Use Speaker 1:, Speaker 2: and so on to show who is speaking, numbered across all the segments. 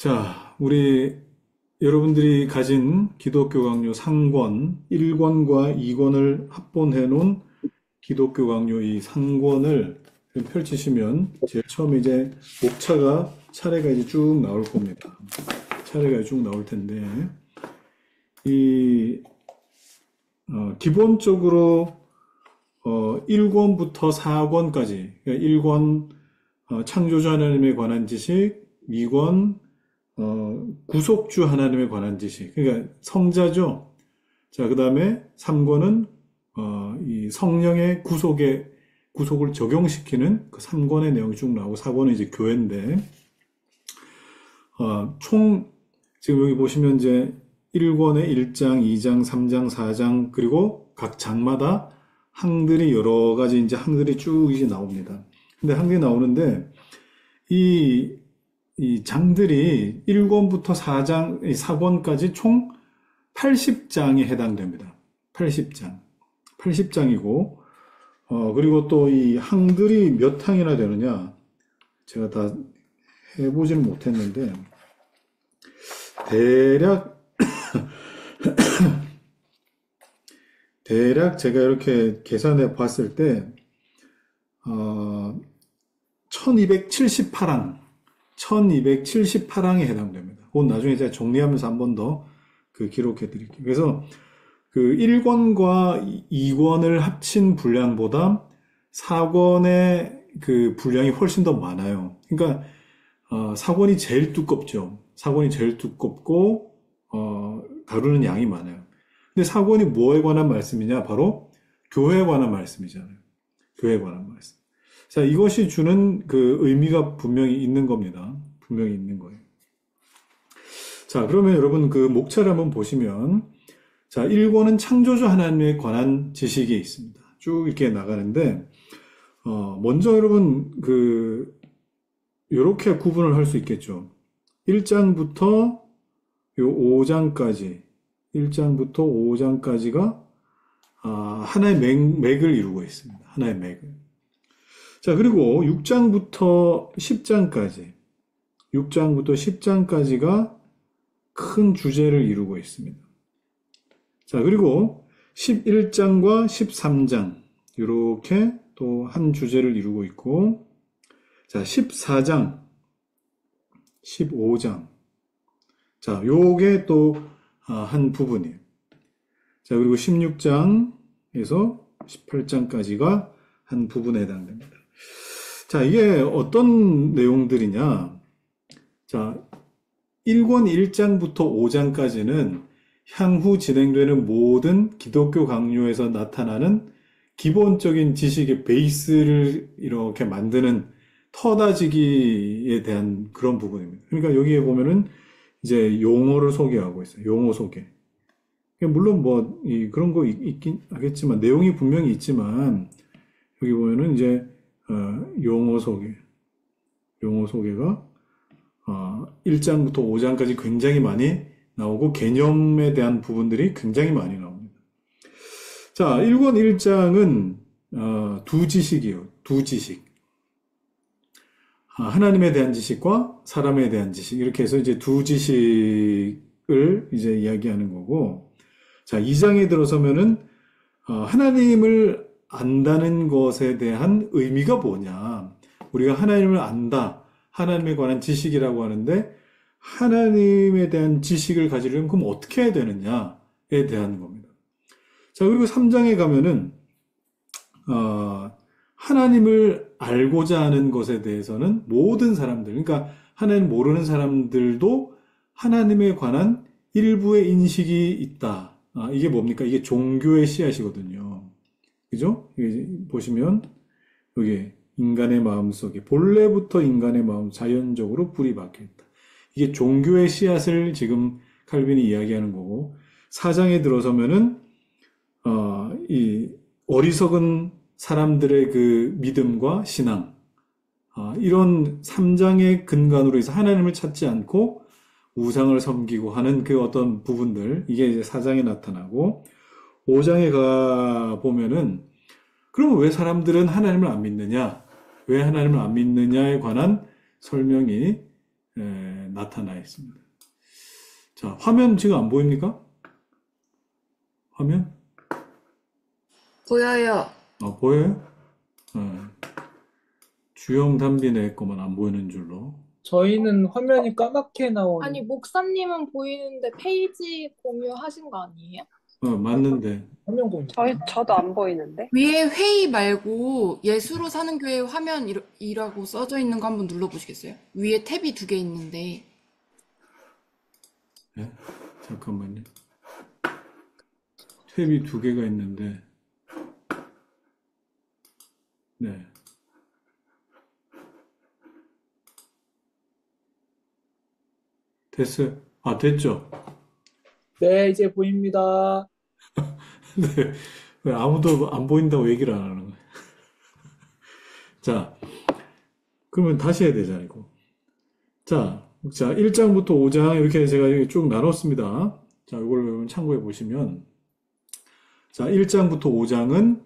Speaker 1: 자, 우리 여러분들이 가진 기독교 강요 상권 1권과 2권을 합본해 놓은 기독교 강요 이 상권을 펼치시면 제일 처음에 이제 목차가 차례가 이제 쭉 나올 겁니다. 차례가 쭉 나올 텐데 이 기본적으로 1권부터 4권까지 그러니까 1권 창조주 하나님에 관한 지식, 2권 구속주 하나님에 관한 지식, 그러니까 성자죠. 자, 그 다음에 3권은 이 성령의 구속을 적용시키는 그 3권의 내용이 쭉 나오고 4권은 이제 교회인데 총 지금 여기 보시면 이제 1권에 1장, 2장, 3장, 4장 그리고 각 장마다 항들이 여러 가지 이제 항들이 쭉 이제 나옵니다. 근데 항들이 나오는데 이 장들이 1권부터 4권까지 총 80장에 해당됩니다. 80장이고, 그리고 또 이 항들이 몇 항이나 되느냐, 제가 다 해보지는 못했는데, 대략 제가 이렇게 계산해 봤을 때, 1278항에 해당됩니다. 그건 나중에 제가 정리하면서 한 번 더 기록해 드릴게요. 그래서 그 1권과 2권을 합친 분량보다 4권의 그 분량이 훨씬 더 많아요. 그러니까 4권이 제일 두껍죠. 4권이 제일 두껍고 다루는 양이 많아요. 근데 4권이 뭐에 관한 말씀이냐? 바로 교회에 관한 말씀이잖아요. 교회에 관한 말씀. 자, 이것이 주는 그 의미가 분명히 있는 겁니다. 분명히 있는 거예요. 자, 그러면 여러분 그 목차를 한번 보시면, 자, 1권은 창조주 하나님에 관한 지식이 있습니다. 쭉 이렇게 나가는데, 먼저 여러분 요렇게 구분을 할 수 있겠죠. 1장부터 요 5장까지, 1장부터 5장까지가 하나의 맥을 이루고 있습니다. 하나의 맥을. 자, 그리고 6장부터 10장까지가 큰 주제를 이루고 있습니다. 자, 그리고 11장과 13장, 이렇게 또 한 주제를 이루고 있고, 자, 14장, 15장. 자, 요게 또 한 부분이에요. 자, 그리고 16장에서 18장까지가 한 부분에 해당됩니다. 자, 이게 어떤 내용들이냐. 자, 1권 1장부터 5장까지는 향후 진행되는 모든 기독교 강요에서 나타나는 기본적인 지식의 베이스를 이렇게 만드는 터다지기에 대한 그런 부분입니다. 그러니까 여기에 보면은 이제 용어를 소개하고 있어요. 용어 소개. 물론 그런 거 있긴 하겠지만, 내용이 분명히 있지만, 여기 보면은 이제 용어 소개가 1장부터 5장까지 굉장히 많이 나오고 개념에 대한 부분들이 굉장히 많이 나옵니다. 자, 1권 1장은 두 지식이에요. 두 지식. 하나님에 대한 지식과 사람에 대한 지식. 이렇게 해서 이제 두 지식을 이제 이야기하는 거고, 자, 2장에 들어서면은 하나님을 안다는 것에 대한 의미가 뭐냐. 우리가 하나님을 안다. 하나님에 관한 지식이라고 하는데 하나님에 대한 지식을 가지려면 그럼 어떻게 해야 되느냐에 대한 겁니다. 자, 그리고 3장에 가면은 하나님을 알고자 하는 것에 대해서는 모든 사람들, 그러니까 하나님 모르는 사람들도 하나님에 관한 일부의 인식이 있다. 이게 뭡니까? 이게 종교의 씨앗이거든요. 그죠? 보시면 여기 인간의 마음속에 본래부터 인간의 마음 자연적으로 뿌리 박혀있다. 이게 종교의 씨앗을 지금 칼빈이 이야기하는 거고, 4장에 들어서면은 이 어리석은 사람들의 그 믿음과 신앙, 이런 3장의 근간으로 해서 하나님을 찾지 않고 우상을 섬기고 하는 그 어떤 부분들, 이게 이제 4장에 나타나고, 5장에 가 보면은 그러면 왜 사람들은 하나님을 안 믿느냐? 왜 하나님을 안 믿느냐에 관한 설명이 나타나 있습니다. 자, 화면 지금 안 보입니까? 화면?
Speaker 2: 보여요.
Speaker 1: 보여요? 주영 담비네 거만 안 보이는 줄로.
Speaker 3: 저희는 화면이 까맣게 나오는.
Speaker 4: 아니, 목사님은 보이는데 페이지 공유하신 거 아니에요?
Speaker 1: 맞는데.
Speaker 3: 화면 공유.
Speaker 5: 저도 안 보이는데?
Speaker 2: 위에 회의 말고 예수로 사는 교회 화면이라고 써져 있는 거 한번 눌러보시겠어요? 위에 탭이 2개 있는데.
Speaker 1: 네? 잠깐만요. 탭이 2개가 있는데. 네. 됐어요. 됐죠?
Speaker 3: 네, 이제 보입니다.
Speaker 1: 네. 왜 아무도 안 보인다고 얘기를 안 하는 거예요? 자, 그러면 다시 해야 되잖아요, 이거. 자, 1장부터 5장 이렇게 제가 쭉 나눴습니다. 자, 이걸 참고해 보시면, 자, 1장부터 5장은,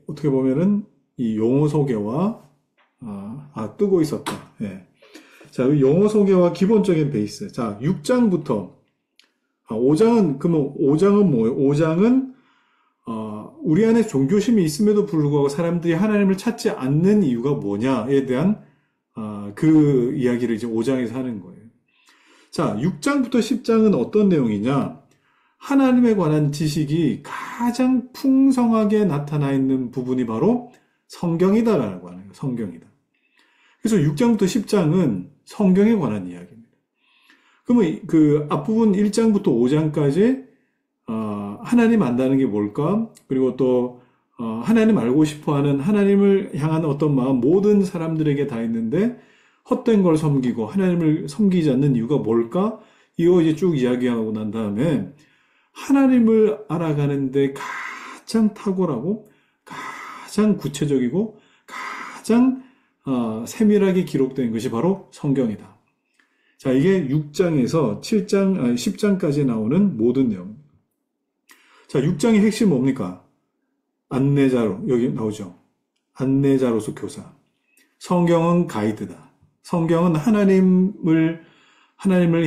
Speaker 1: 어떻게 보면은, 이 용어 소개와, 뜨고 있었다. 예. 자, 용어 소개와 기본적인 베이스. 자, 6장부터, 5장은 뭐예요? 5장은, 우리 안에 종교심이 있음에도 불구하고 사람들이 하나님을 찾지 않는 이유가 뭐냐에 대한, 그 이야기를 이제 5장에서 하는 거예요. 자, 6장부터 10장은 어떤 내용이냐? 하나님에 관한 지식이 가장 풍성하게 나타나 있는 부분이 바로 성경이다라고 하는 거예요. 성경이다. 그래서 6장부터 10장은 성경에 관한 이야기입니다. 그러면 그 앞부분 1장부터 5장까지 하나님 안다는 게 뭘까? 그리고 또 하나님 알고 싶어하는 하나님을 향한 어떤 마음 모든 사람들에게 다 있는데 헛된 걸 섬기고 하나님을 섬기지 않는 이유가 뭘까? 이거 이제 쭉 이야기하고 난 다음에 하나님을 알아가는데 가장 탁월하고 가장 구체적이고 가장 세밀하게 기록된 것이 바로 성경이다. 자, 이게 6장에서 7장, 10장까지 나오는 모든 내용. 자, 6장의 핵심 뭡니까? 안내자로, 여기 나오죠. 안내자로서 교사. 성경은 가이드다. 성경은 하나님을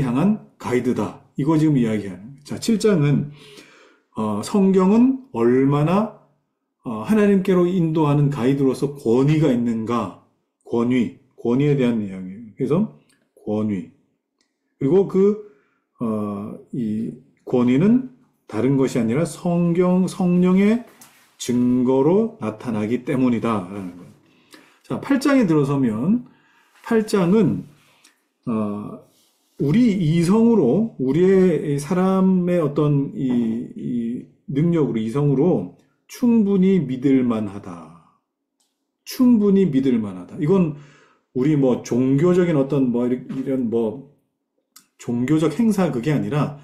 Speaker 1: 향한 가이드다. 이거 지금 이야기하는 거예요. 자, 7장은, 성경은 얼마나, 하나님께로 인도하는 가이드로서 권위가 있는가. 권위에 대한 내용이에요. 그래서 권위. 그리고 이 권위는 다른 것이 아니라 성령의 증거로 나타나기 때문이다라는 거예요. 자, 8장에 들어서면 8장은 우리 이성으로 우리의 사람의 어떤 이 능력으로 이성으로 충분히 믿을 만하다. 충분히 믿을 만하다. 이건 우리 뭐 종교적인 어떤 뭐 이런 뭐 종교적 행사 그게 아니라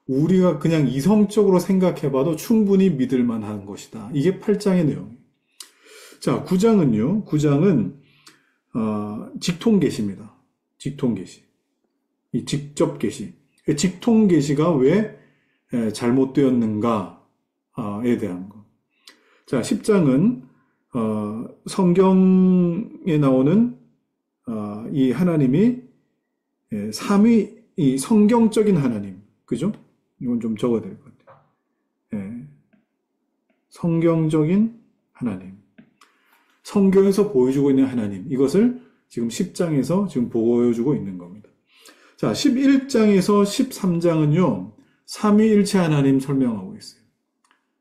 Speaker 1: 우리가 그냥 이성적으로 생각해봐도 충분히 믿을 만한 것이다. 이게 8장의 내용이에요. 자, 9장은요. 9장은 직통계시입니다. 직통계시. 이 직접 계시. 직통계시가 왜 잘못되었는가에 대한 것. 자, 10장은 성경에 나오는 이 하나님이 이 성경적인 하나님. 그죠? 이건 좀 적어야 될 것 같아요. 성경적인 하나님. 성경에서 보여주고 있는 하나님. 이것을 지금 10장에서 지금 보여주고 있는 겁니다. 자, 11장에서 13장은요, 삼위일체 하나님 설명하고 있어요.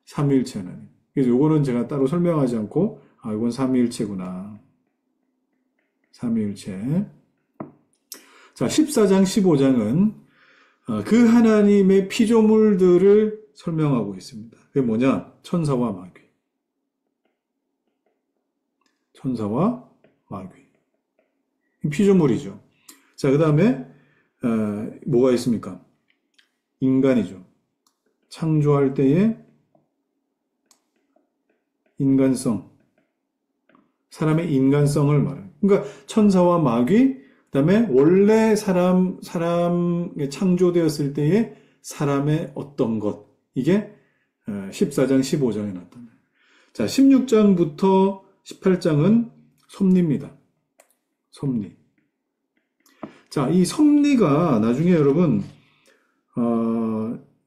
Speaker 1: 삼위일체 하나님. 그래서 요거는 제가 따로 설명하지 않고, 이건 삼위일체구나. 삼위일체. 자, 14장, 15장은 그 하나님의 피조물들을 설명하고 있습니다. 그게 뭐냐? 천사와 마귀. 천사와 마귀. 피조물이죠. 자, 그 다음에 뭐가 있습니까? 인간이죠. 창조할 때의 인간성. 사람의 인간성을 말해요. 그러니까 천사와 마귀, 그다음에 원래 사람이 창조되었을 때의 사람의 어떤 것. 이게 14장, 15장에 나타나요. 자, 16장부터 18장은 섭리입니다. 섭리. 자, 이 섭리가 나중에 여러분,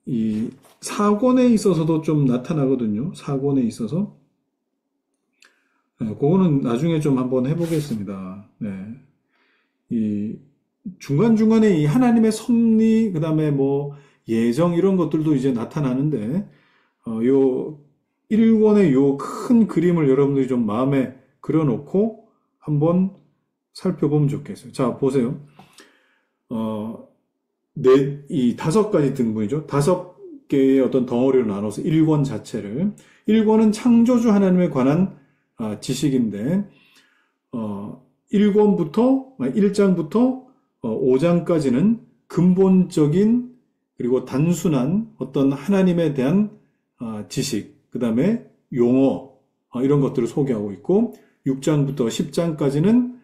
Speaker 1: 이 사권에 있어서도 좀 나타나거든요. 사권에 있어서. 네, 그거는 나중에 좀 한번 해보겠습니다. 네. 이 중간중간에 이 하나님의 섭리, 그 다음에 뭐 예정 이런 것들도 이제 나타나는데, 요 1권의 요 큰 그림을 여러분들이 좀 마음에 그려놓고 한번 살펴보면 좋겠어요. 자, 보세요. 이 5가지 등분이죠. 5개의 어떤 덩어리로 나눠서 1권 자체를. 1권은 창조주 하나님에 관한 지식인데, 1장부터 5장까지는 근본적인 그리고 단순한 어떤 하나님에 대한 지식, 그 다음에 용어, 이런 것들을 소개하고 있고, 6장부터 10장까지는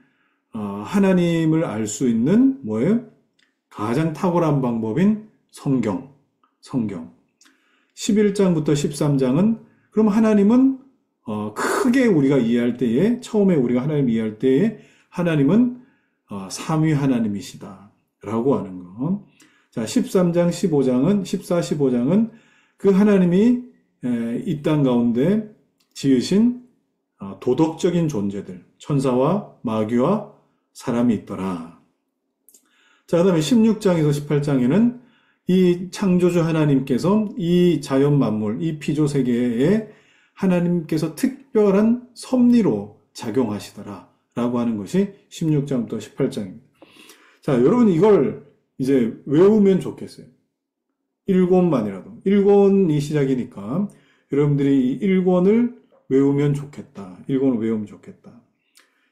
Speaker 1: 하나님을 알 수 있는 뭐예요? 가장 탁월한 방법인 성경. 11장부터 13장은 그럼 하나님은 크게 우리가 이해할 때에, 처음에 우리가 하나님을 이해할 때에 하나님은 삼위 하나님이시다 라고 하는 거. 자, 13장, 15장은 그 하나님이 이 땅 가운데 지으신 도덕적인 존재들, 천사와 마귀와 사람이 있더라. 자, 그 다음에 16장에서 18장에는 이 창조주 하나님께서 이 자연 만물, 이 피조 세계에 하나님께서 특별한 섭리로 작용하시더라 라고 하는 것이 16장부터 18장입니다. 자, 여러분 이걸 이제 외우면 좋겠어요. 1권만이라도. 1권이 시작이니까 여러분들이 이 1권을 외우면 좋겠다. 1권을 외우면 좋겠다.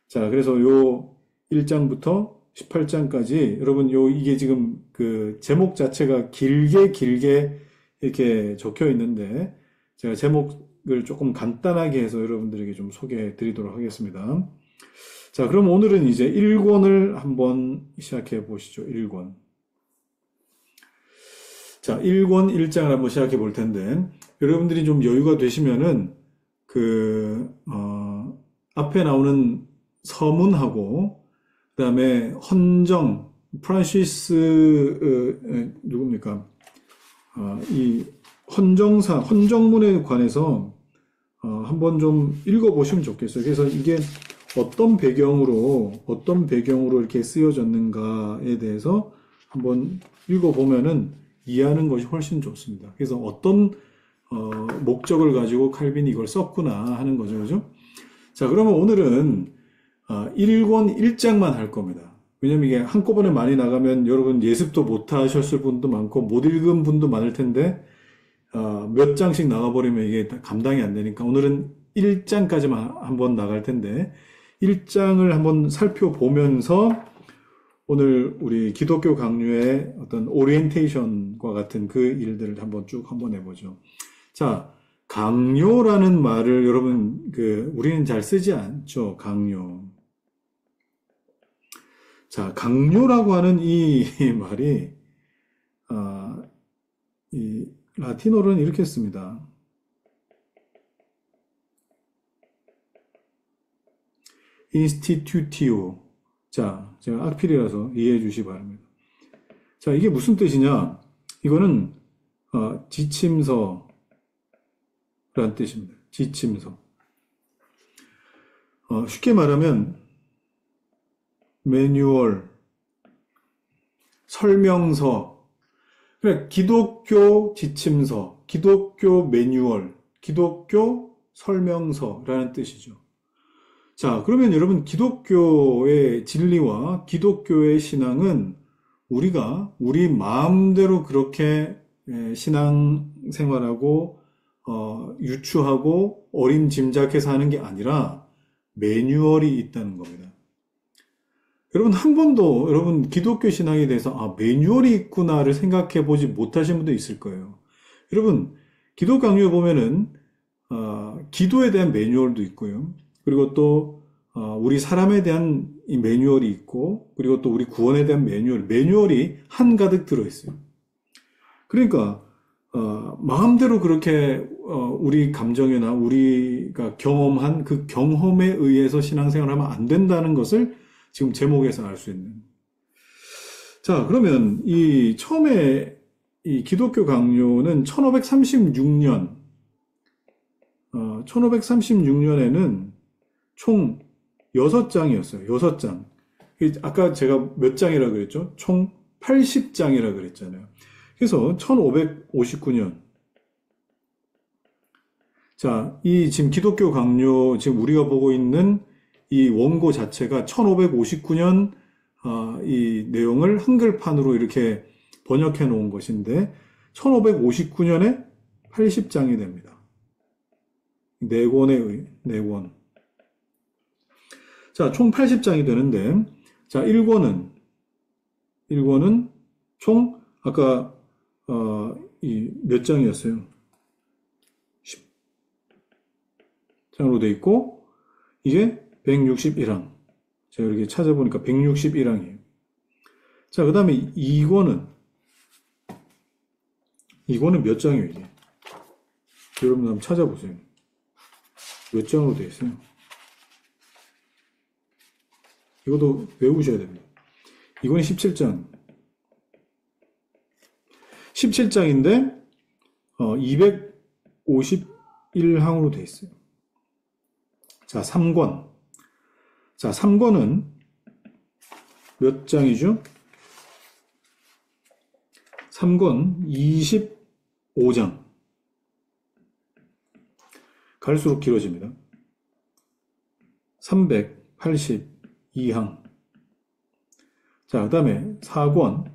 Speaker 1: 자, 그래서 요 1장부터 18장까지 여러분 이게 지금 그 제목 자체가 길게 이렇게 적혀 있는데 제가 제목을 조금 간단하게 해서 여러분들에게 좀 소개해 드리도록 하겠습니다. 자, 그럼 오늘은 이제 1권을 한번 시작해 보시죠. 1권. 자, 1권 1장을 한번 시작해 볼 텐데 여러분들이 좀 여유가 되시면은 앞에 나오는 서문하고 그 다음에 헌정, 프란시스, 누굽니까? 이 헌정문에 관해서, 한번 좀 읽어보시면 좋겠어요. 그래서 이게 어떤 배경으로 이렇게 쓰여졌는가에 대해서 한번 읽어보면은 이해하는 것이 훨씬 좋습니다. 그래서 어떤, 목적을 가지고 칼빈이 이걸 썼구나 하는 거죠. 그죠? 자, 그러면 오늘은 1권 1장만 할 겁니다. 왜냐면 이게 한꺼번에 많이 나가면 여러분 예습도 못 하셨을 분도 많고 못 읽은 분도 많을 텐데 몇 장씩 나가버리면 이게 감당이 안 되니까 오늘은 1장까지만 한번 나갈 텐데 1장을 한번 살펴보면서 오늘 우리 기독교 강요의 어떤 오리엔테이션과 같은 그 일들을 한번 쭉 한번 해보죠. 자, 강요라는 말을 여러분 우리는 잘 쓰지 않죠. 강요. 자, 강요라고 하는 이 말이 이 라틴어로는 이렇게 씁니다. institutio. 자, 제가 악필이라서 이해해 주시기 바랍니다. 자, 이게 무슨 뜻이냐? 이거는 지침서라는 뜻입니다. 지침서. 쉽게 말하면 매뉴얼, 설명서, 그러니까 기독교 지침서, 기독교 매뉴얼, 기독교 설명서라는 뜻이죠. 자, 그러면 여러분 기독교의 진리와 기독교의 신앙은 우리가 우리 마음대로 그렇게 신앙생활하고 유추하고 어림짐작해서 하는 게 아니라 매뉴얼이 있다는 겁니다. 여러분 한 번도 여러분 기독교 신앙에 대해서 매뉴얼이 있구나를 생각해 보지 못하신 분도 있을 거예요. 여러분 기독 강요에 보면은 기도에 대한 매뉴얼도 있고요. 그리고 또 우리 사람에 대한 이 매뉴얼이 있고 그리고 또 우리 구원에 대한 매뉴얼이 한가득 들어있어요. 그러니까 마음대로 그렇게 우리 감정이나 우리가 경험한 그 경험에 의해서 신앙생활을 하면 안 된다는 것을 지금 제목에서 알 수 있는. 자, 그러면 이 처음에 이 기독교 강요는 1536년, 1536년에는 총 6장이었어요. 6장. 아까 제가 몇 장이라 그랬죠? 총 80장이라 그랬잖아요. 그래서 1559년. 자, 이 지금 기독교 강요, 지금 우리가 보고 있는 이 원고 자체가 1559년 이 내용을 한글판으로 이렇게 번역해 놓은 것인데 1559년에 80장이 됩니다. 네 권. 자, 총 80장이 되는데 자, 1권은 총 아까 이 몇 장이었어요? 10장으로 돼 있고 이게 161항. 제가 이렇게 찾아보니까 161항이에요. 자, 그 다음에 2권은 몇 장이에요, 이게? 여러분 한번 찾아보세요. 몇 장으로 되어 있어요? 이것도 외우셔야 됩니다. 이거는 17장. 17장인데, 251항으로 되어 있어요. 자, 3권. 자, 3권은 몇 장이죠? 3권 25장. 갈수록 길어집니다. 382항. 자, 그 다음에 4권.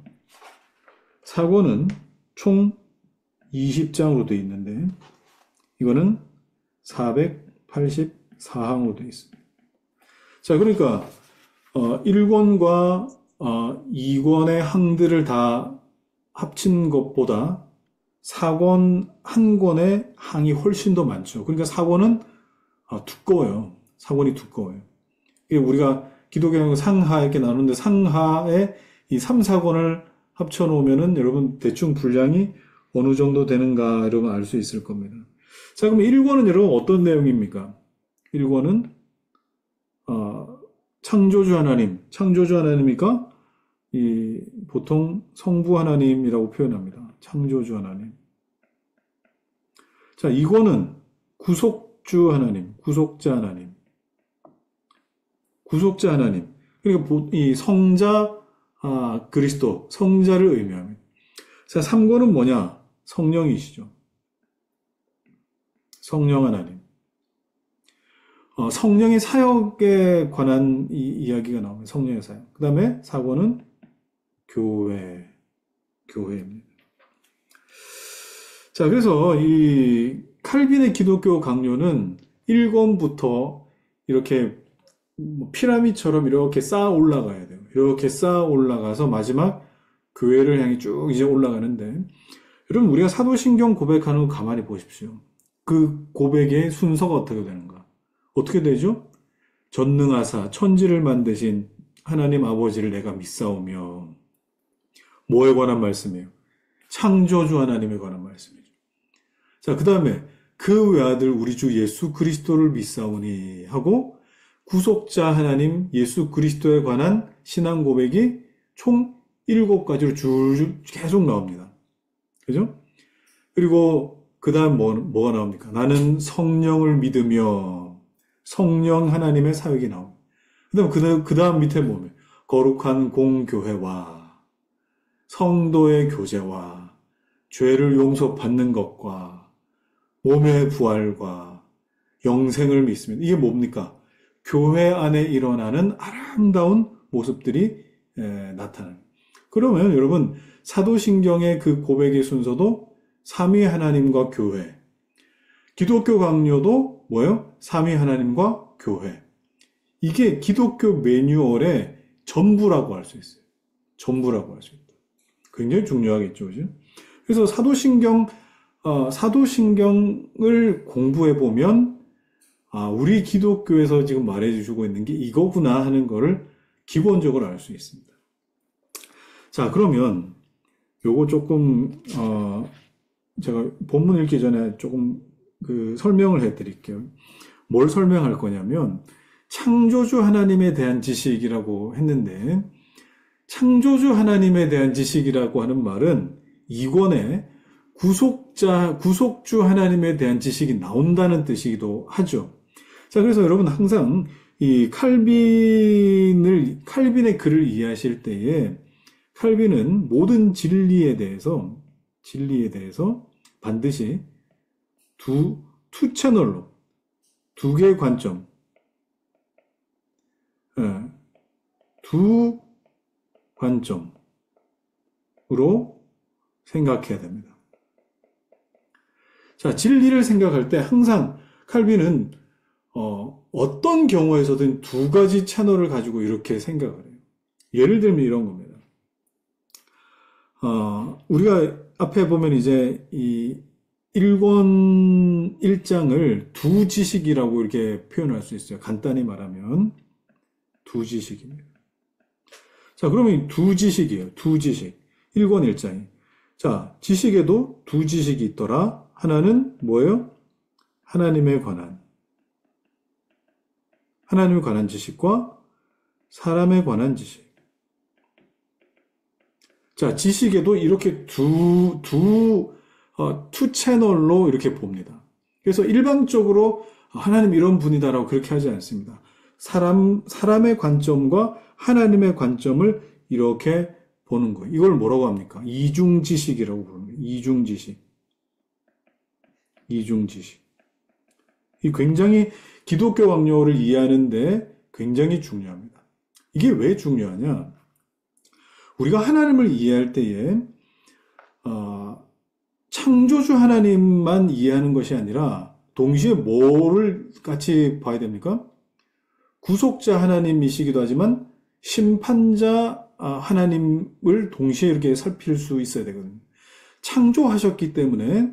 Speaker 1: 4권은 총 20장으로 되어 있는데, 이거는 484항으로 되어 있습니다. 자, 그러니까, 1권과 2권의 항들을 다 합친 것보다 4권 한 권의 항이 훨씬 더 많죠. 그러니까 4권은 두꺼워요. 4권이 두꺼워요. 이게 우리가 기독교 상하 이렇게 나누는데 상하에 이 3, 4권을 합쳐 놓으면은 여러분 대충 분량이 어느 정도 되는가 여러분 알 수 있을 겁니다. 자, 그럼 1권은 여러분 어떤 내용입니까? 1권은 창조주 하나님이니까 보통 성부 하나님이라고 표현합니다. 창조주 하나님. 자, 2권은 구속주 하나님, 구속자 하나님. 구속자 하나님. 그러니까 이 성자 그리스도, 성자를 의미합니다. 자, 3권은 뭐냐? 성령이시죠. 성령 하나님. 성령의 사역에 관한 이야기가 나옵니다. 성령의 사역. 그 다음에 4권은 교회입니다. 자, 그래서 이 칼빈의 기독교 강요는 1권부터 이렇게 피라미드처럼 이렇게 쌓아 올라가야 돼요. 이렇게 쌓아 올라가서 마지막 교회를 향해 쭉 이제 올라가는데, 여러분 우리가 사도신경 고백하는 거 가만히 보십시오. 그 고백의 순서가 어떻게 되는가? 어떻게 되죠? 전능하사 천지를 만드신 하나님 아버지를 내가 믿사오며, 뭐에 관한 말씀이에요? 창조주 하나님에 관한 말씀이죠. 자, 그 다음에 그 외아들 우리 주 예수 그리스도를 믿사오니 하고, 구속자 하나님 예수 그리스도에 관한 신앙 고백이 총 7가지로 줄줄 계속 나옵니다. 그죠? 그리고 그 다음 뭐가 나옵니까? 나는 성령을 믿으며, 성령 하나님의 사역이 나옵니다. 그 다음 밑에 보면 거룩한 공교회와 성도의 교제와 죄를 용서받는 것과 몸의 부활과 영생을 믿습니다. 이게 뭡니까? 교회 안에 일어나는 아름다운 모습들이 나타납니다. 그러면 여러분 사도신경의 그 고백의 순서도 삼위 하나님과 교회, 기독교 강요도 뭐예요? 삼위 하나님과 교회. 이게 기독교 매뉴얼의 전부라고 할 수 있어요. 전부라고 할 수 있다. 굉장히 중요하겠죠, 그죠? 그래서 사도신경을 공부해 보면 우리 기독교에서 지금 말해주고 있는 게 이거구나 하는 거를 기본적으로 알 수 있습니다. 자, 그러면 요거 조금 제가 본문 읽기 전에 조금 설명을 해드릴게요. 뭘 설명할 거냐면 창조주 하나님에 대한 지식이라고 했는데, 창조주 하나님에 대한 지식이라고 하는 말은 이권에 구속주 하나님에 대한 지식이 나온다는 뜻이기도 하죠. 자, 그래서 여러분 항상 이 칼빈의 글을 이해하실 때에 칼빈은 모든 진리에 대해서 반드시 투 채널로 두 개의 관점, 두 관점으로 생각해야 됩니다. 자, 진리를 생각할 때 항상 칼빈은 어떤 경우에서든 두 가지 채널을 가지고 이렇게 생각을 해요. 예를 들면 이런 겁니다. 우리가 앞에 보면 이제 이 1권 1장을 두 지식이라고 이렇게 표현할 수 있어요. 간단히 말하면 두 지식입니다. 자, 그러면 두 지식이에요. 두 지식. 1권 1장이. 자, 지식에도 두 지식이 있더라. 하나는 뭐예요? 하나님에 관한 지식과 사람에 관한 지식. 자, 지식에도 이렇게 투 채널로 이렇게 봅니다. 그래서 일반적으로 하나님 이런 분이다라고 그렇게 하지 않습니다. 사람의 관점과 하나님의 관점을 이렇게 보는 거예요. 이걸 뭐라고 합니까? 이중지식이라고 부르는 거예요. 이중지식. 이 굉장히 기독교 왕료를 이해하는데 굉장히 중요합니다. 이게 왜 중요하냐? 우리가 하나님을 이해할 때에 창조주 하나님만 이해하는 것이 아니라 동시에 뭐를 같이 봐야 됩니까? 구속자 하나님이시기도 하지만 심판자 하나님을 동시에 이렇게 살필 수 있어야 되거든요. 창조하셨기 때문에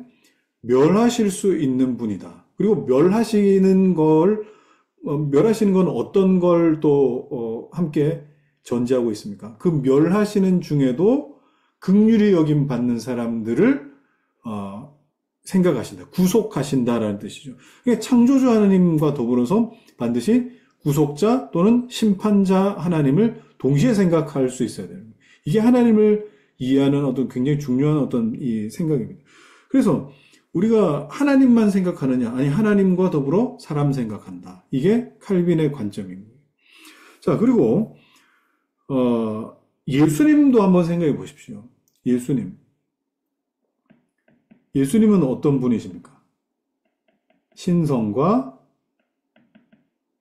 Speaker 1: 멸하실 수 있는 분이다. 그리고 멸하시는 건 어떤 걸 또 함께 전제하고 있습니까? 그 멸하시는 중에도 긍휼히 여김 받는 사람들을 생각하신다. 구속하신다라는 뜻이죠. 그러니까 창조주 하나님과 더불어서 반드시 구속자 또는 심판자 하나님을 동시에 생각할 수 있어야 됩니다. 이게 하나님을 이해하는 어떤 굉장히 중요한 어떤 이 생각입니다. 그래서 우리가 하나님만 생각하느냐, 아니 하나님과 더불어 사람 생각한다. 이게 칼빈의 관점입니다. 자, 그리고 예수님도 한번 생각해 보십시오. 예수님은 어떤 분이십니까? 신성과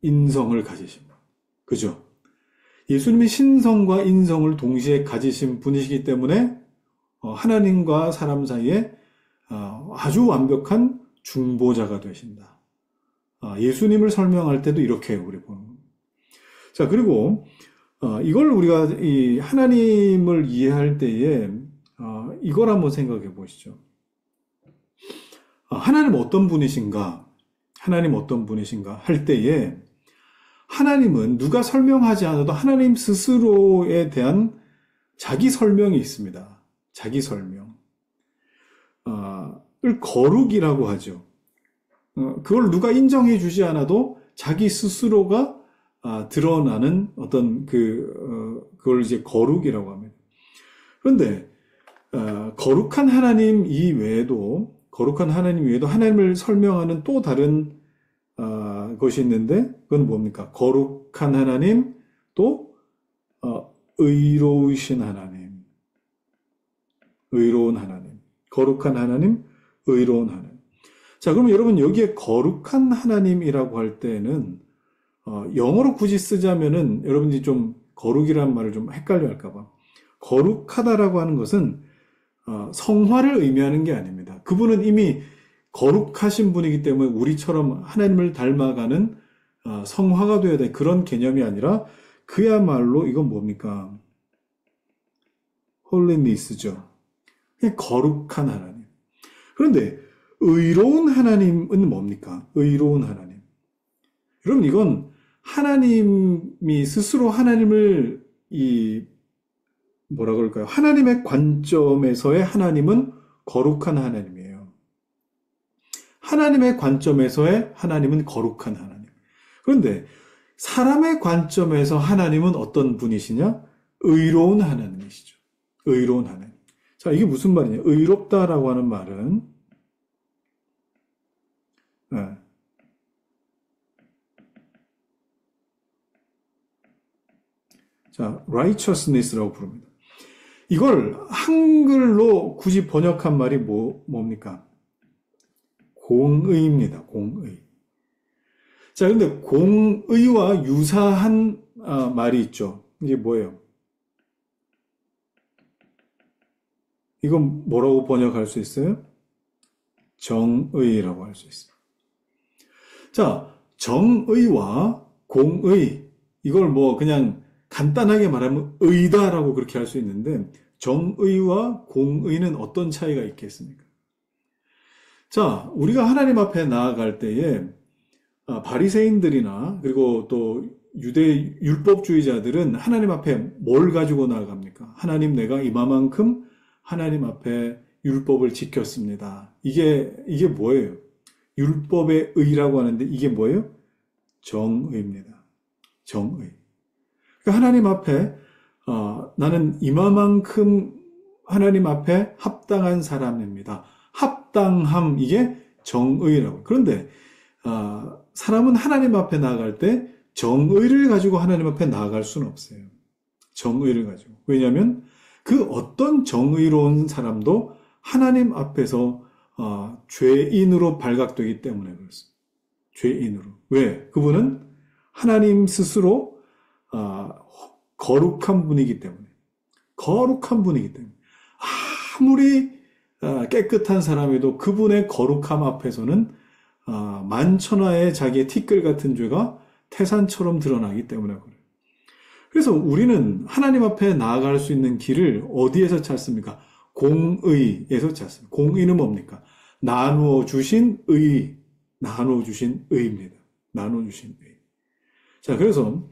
Speaker 1: 인성을 가지신 분. 그죠? 예수님이 신성과 인성을 동시에 가지신 분이시기 때문에 하나님과 사람 사이에 아주 완벽한 중보자가 되신다. 예수님을 설명할 때도 이렇게 우리 보는 겁니다. 자, 그리고 이걸 우리가 이 하나님을 이해할 때에 이걸 한번 생각해 보시죠. 하나님 어떤 분이신가 할 때에 하나님은 누가 설명하지 않아도 하나님 스스로에 대한 자기 설명이 있습니다. 자기 설명. 을 거룩이라고 하죠. 그걸 누가 인정해 주지 않아도 자기 스스로가 드러나는 어떤 그걸 이제 거룩이라고 합니다. 그런데 거룩한 하나님 이외에도 하나님을 설명하는 또 다른 것이 있는데 그건 뭡니까? 거룩한 하나님 또 의로우신 하나님. 의로운 하나님. 거룩한 하나님, 의로운 하나님. 자, 그러면 여러분 여기에 거룩한 하나님이라고 할 때는 영어로 굳이 쓰자면은 여러분들이 좀 거룩이라는 말을 좀 헷갈려 할까 봐. 거룩하다라고 하는 것은 성화를 의미하는 게 아닙니다. 그분은 이미 거룩하신 분이기 때문에 우리처럼 하나님을 닮아가는 성화가 되어야 돼. 그런 개념이 아니라 그야말로 이건 뭡니까? 홀리니스죠. 거룩한 하나님. 그런데 의로운 하나님은 뭡니까? 의로운 하나님. 여러분 이건 하나님이 스스로 하나님을 뭐라 그럴까요? 하나님의 관점에서의 하나님은 거룩한 하나님이에요. 하나님의 관점에서의 하나님은 거룩한 하나님. 그런데 사람의 관점에서 하나님은 어떤 분이시냐? 의로운 하나님이시죠. 의로운 하나님. 자, 이게 무슨 말이냐? 의롭다라고 하는 말은, 예. 자, righteousness라고 부릅니다. 이걸 한글로 굳이 번역한 말이 뭡니까? 공의입니다. 공의. 자, 근데 공의와 유사한 말이 있죠. 이게 뭐예요? 이건 뭐라고 번역할 수 있어요? 정의라고 할 수 있어요. 자, 정의와 공의, 이걸 뭐 그냥 간단하게 말하면 의다라고 그렇게 할 수 있는데, 정의와 공의는 어떤 차이가 있겠습니까? 자, 우리가 하나님 앞에 나아갈 때에 바리새인들이나 그리고 또 유대 율법주의자들은 하나님 앞에 뭘 가지고 나아갑니까? 하나님, 내가 이만큼 하나님 앞에 율법을 지켰습니다. 이게 뭐예요? 율법의 의라고 하는데 이게 뭐예요? 정의입니다. 정의. 그러니까 하나님 앞에 나는 이만큼 하나님 앞에 합당한 사람입니다. 합당함, 이게 정의라고. 그런데 사람은 하나님 앞에 나아갈 때 정의를 가지고 하나님 앞에 나아갈 수는 없어요. 정의를 가지고. 왜냐하면 그 어떤 정의로운 사람도 하나님 앞에서 죄인으로 발각되기 때문에 그렇습니다. 죄인으로. 왜? 그분은 하나님 스스로 거룩한 분이기 때문에. 거룩한 분이기 때문에. 아무리 깨끗한 사람에도 그분의 거룩함 앞에서는 만천하의 자기의 티끌 같은 죄가 태산처럼 드러나기 때문에 그래요. 그래서 우리는 하나님 앞에 나아갈 수 있는 길을 어디에서 찾습니까? 공의에서 찾습니다. 공의는 뭡니까? 나누어 주신 의, 나누어 주신 의입니다. 나누어 주신 의. 자, 그래서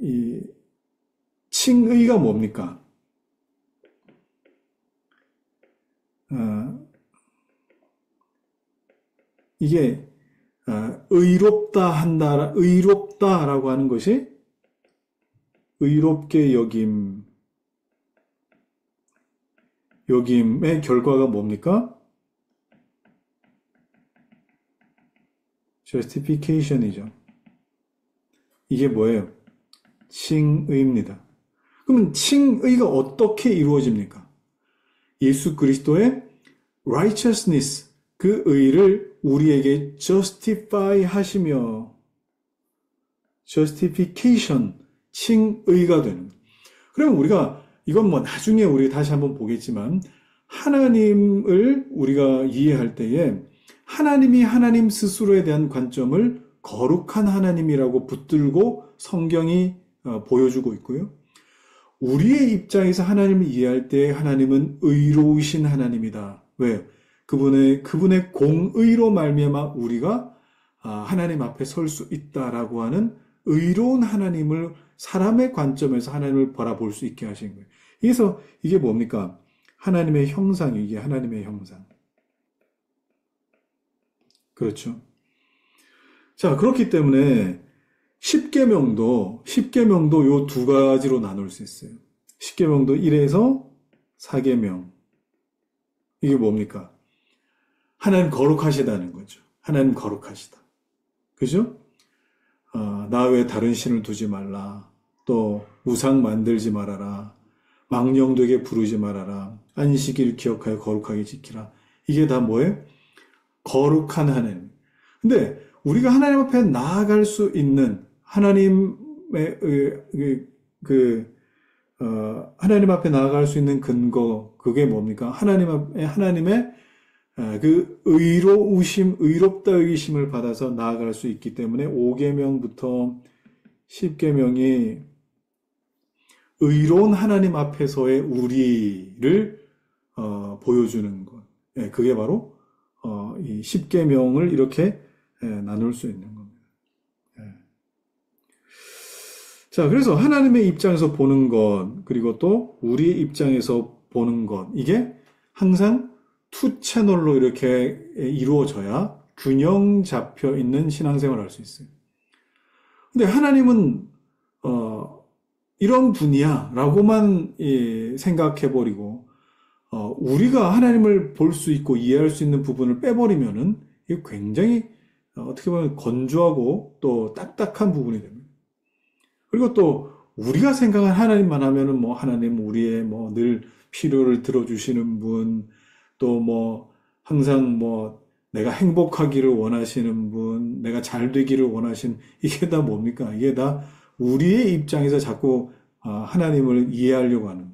Speaker 1: 이 칭의가 뭡니까? 이게 의롭다 한다, 의롭다라고 하는 것이 의롭게 여김의 결과가 뭡니까? justification이죠. 이게 뭐예요? 칭의입니다. 그러면 칭의가 어떻게 이루어집니까? 예수 그리스도의 righteousness, 그 의를 우리에게 justify 하시며 justification, 칭의가 되는. 그러면 우리가 이건 뭐 나중에 우리 다시 한번 보겠지만 하나님을 우리가 이해할 때에 하나님이 하나님 스스로에 대한 관점을 거룩한 하나님이라고 붙들고 성경이 보여주고 있고요. 우리의 입장에서 하나님을 이해할 때 하나님은 의로우신 하나님이다. 왜? 그분의 공의로 말미암아 우리가 하나님 앞에 설 수 있다라고 하는 의로운 하나님을 사람의 관점에서 하나님을 바라볼 수 있게 하신 거예요. 그래서 이게 뭡니까? 하나님의 형상이에요. 이게 하나님의 형상. 그렇죠. 자, 그렇기 때문에 십계명도 요 두 가지로 나눌 수 있어요. 십계명도 1에서 4계명. 이게 뭡니까? 하나님 거룩하시다는 거죠. 하나님 거룩하시다. 그죠? 나 외에 다른 신을 두지 말라. 또 우상 만들지 말아라. 망령되게 부르지 말아라. 안식일 기억하여 거룩하게 지키라. 이게 다 뭐예요? 거룩한 하나님. 근데 우리가 하나님 앞에 나아갈 수 있는 하나님의 하나님 앞에 나아갈 수 있는 근거, 그게 뭡니까? 하나님의 그 의롭다 여기심을 받아서 나아갈 수 있기 때문에 5계명부터 10계명이 의로운 하나님 앞에서의 우리를 보여주는 것. 예, 그게 바로 이 10계명을 이렇게 나눌 수 있는 겁니다. 예. 자, 그래서 하나님의 입장에서 보는 것, 그리고 또 우리의 입장에서 보는 것, 이게 항상 투 채널로 이렇게 이루어져야 균형 잡혀 있는 신앙생활을 할 수 있어요. 근데 하나님은 이런 분이야 라고만 생각해버리고 우리가 하나님을 볼 수 있고 이해할 수 있는 부분을 빼버리면은 이게 굉장히 어떻게 보면 건조하고 또 딱딱한 부분이 됩니다. 그리고 또 우리가 생각한 하나님만 하면은 뭐 하나님 우리의 뭐 늘 필요를 들어주시는 분, 또 뭐 항상 뭐 내가 행복하기를 원하시는 분, 내가 잘 되기를 원하시는 이게 다 뭡니까? 이게 다 우리의 입장에서 자꾸 하나님을 이해하려고 하는.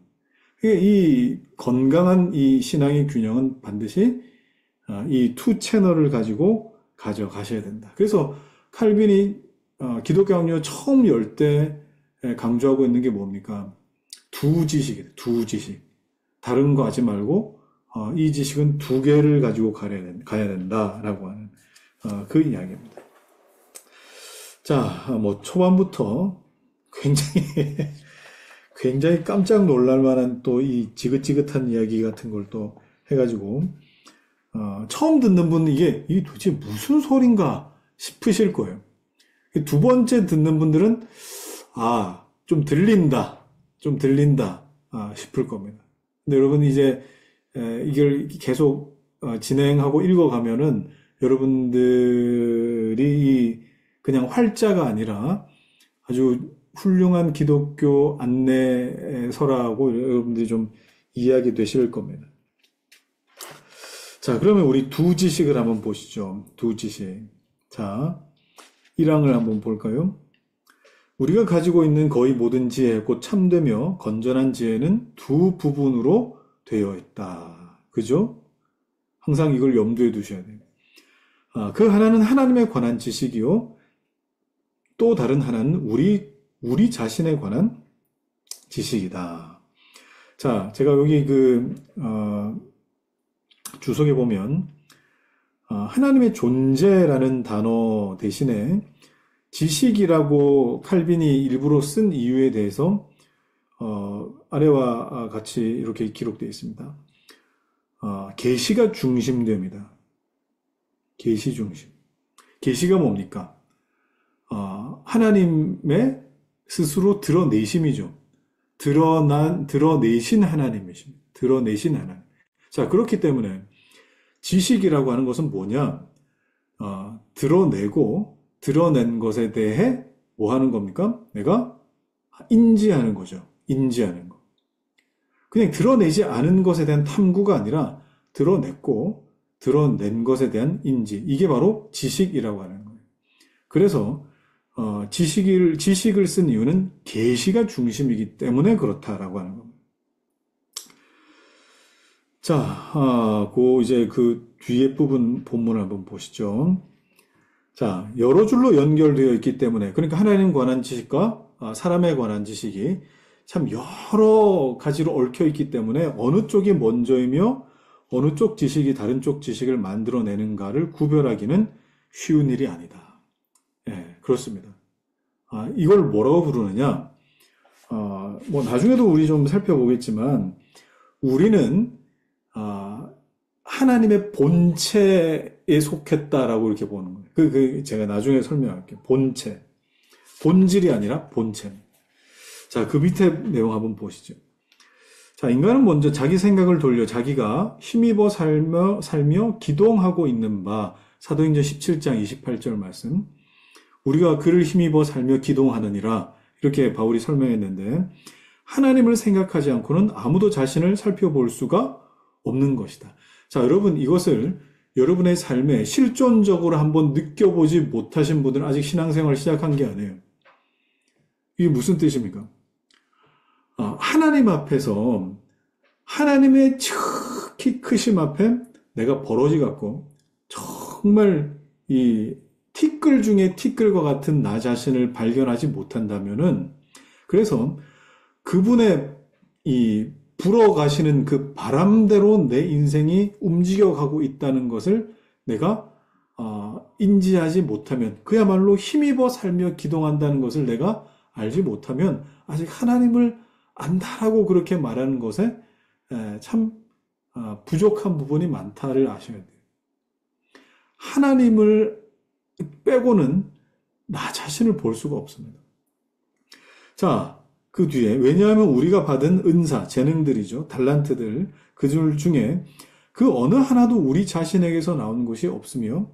Speaker 1: 이 건강한 이 신앙의 균형은 반드시 이 투 채널을 가지고 가져가셔야 된다. 그래서 칼빈이 기독교 학교 처음 열 때 강조하고 있는 게 뭡니까? 두 지식이에요. 두 지식. 다른 거 하지 말고 이 지식은 두 개를 가지고 가야 된다라고 하는 그 이야기입니다. 자, 뭐 초반부터 굉장히 깜짝 놀랄 만한 또 이 지긋지긋한 이야기 같은 걸 또 해가지고 처음 듣는 분은 이게 도대체 무슨 소린가 싶으실 거예요. 두 번째 듣는 분들은 좀 들린다 싶을 겁니다. 근데 여러분 이제 이걸 계속 진행하고 읽어가면은 여러분들이 그냥 활자가 아니라 아주 훌륭한 기독교 안내서라고 여러분들이 좀 이해하게 되실 겁니다. 자, 그러면 우리 두 지식을 한번 보시죠. 두 지식. 자, 1항을 한번 볼까요? 우리가 가지고 있는 거의 모든 지혜, 곧 참되며 건전한 지혜는 두 부분으로 되어 있다. 그죠? 항상 이걸 염두에 두셔야 돼요. 그 하나는 하나님에 관한 지식이요. 또 다른 하나는 우리 자신에 관한 지식이다. 자, 제가 여기 주석에 보면, 하나님의 존재라는 단어 대신에 지식이라고 칼빈이 일부러 쓴 이유에 대해서, 아래와 같이 이렇게 기록되어 있습니다. 계시가 중심됩니다. 계시 중심. 계시가 뭡니까? 하나님의 스스로 드러내심이죠. 드러내신 하나님이십니다. 드러내신 하나님. 자, 그렇기 때문에 지식이라고 하는 것은 뭐냐? 드러낸 것에 대해 뭐 하는 겁니까? 내가 인지하는 거죠. 인지하는 거. 그냥 드러내지 않은 것에 대한 탐구가 아니라 드러낸 것에 대한 인지. 이게 바로 지식이라고 하는 거예요. 그래서 지식을 쓴 이유는 계시가 중심이기 때문에 그렇다라고 하는 겁니다. 자, 이제 그 뒤에 부분 본문을 한번 보시죠. 자, 여러 줄로 연결되어 있기 때문에, 그러니까 하나님에 관한 지식과 사람에 관한 지식이 참 여러 가지로 얽혀 있기 때문에 어느 쪽이 먼저이며 어느 쪽 지식이 다른 쪽 지식을 만들어내는가를 구별하기는 쉬운 일이 아니다. 예, 그렇습니다. 이걸 뭐라고 부르느냐? 뭐 나중에도 우리 좀 살펴보겠지만 우리는 하나님의 본체에 속했다라고 이렇게 보는 거예요. 제가 나중에 설명할게요. 본체. 본질이 아니라 본체. 자, 그 밑에 내용 한번 보시죠. 자, 인간은 먼저 자기 생각을 돌려 자기가 힘입어 살며 기동하고 있는 바, 사도행전 17장 28절 말씀. 우리가 그를 힘입어 살며 기동하느니라. 이렇게 바울이 설명했는데, 하나님을 생각하지 않고는 아무도 자신을 살펴볼 수가 없는 것이다. 자, 여러분, 이것을 여러분의 삶에 실존적으로 한번 느껴보지 못하신 분들은 아직 신앙생활 시작한 게 아니에요. 이게 무슨 뜻입니까? 하나님 앞에서 하나님의 키 크심 앞에 내가 버러지 같고 정말 이 티끌 중에 티끌과 같은 나 자신을 발견하지 못한다면은, 그래서 그분의 이 불어가시는 그 바람대로 내 인생이 움직여가고 있다는 것을 내가 인지하지 못하면, 그야말로 힘입어 살며 기동한다는 것을 내가 알지 못하면 아직 하나님을 안다라고 그렇게 말하는 것에 참 부족한 부분이 많다를 아셔야 돼요. 하나님을 빼고는 나 자신을 볼 수가 없습니다. 자, 그 뒤에, 왜냐하면 우리가 받은 은사, 재능들이죠. 달란트들, 그 중에 그 어느 하나도 우리 자신에게서 나온 것이 없으며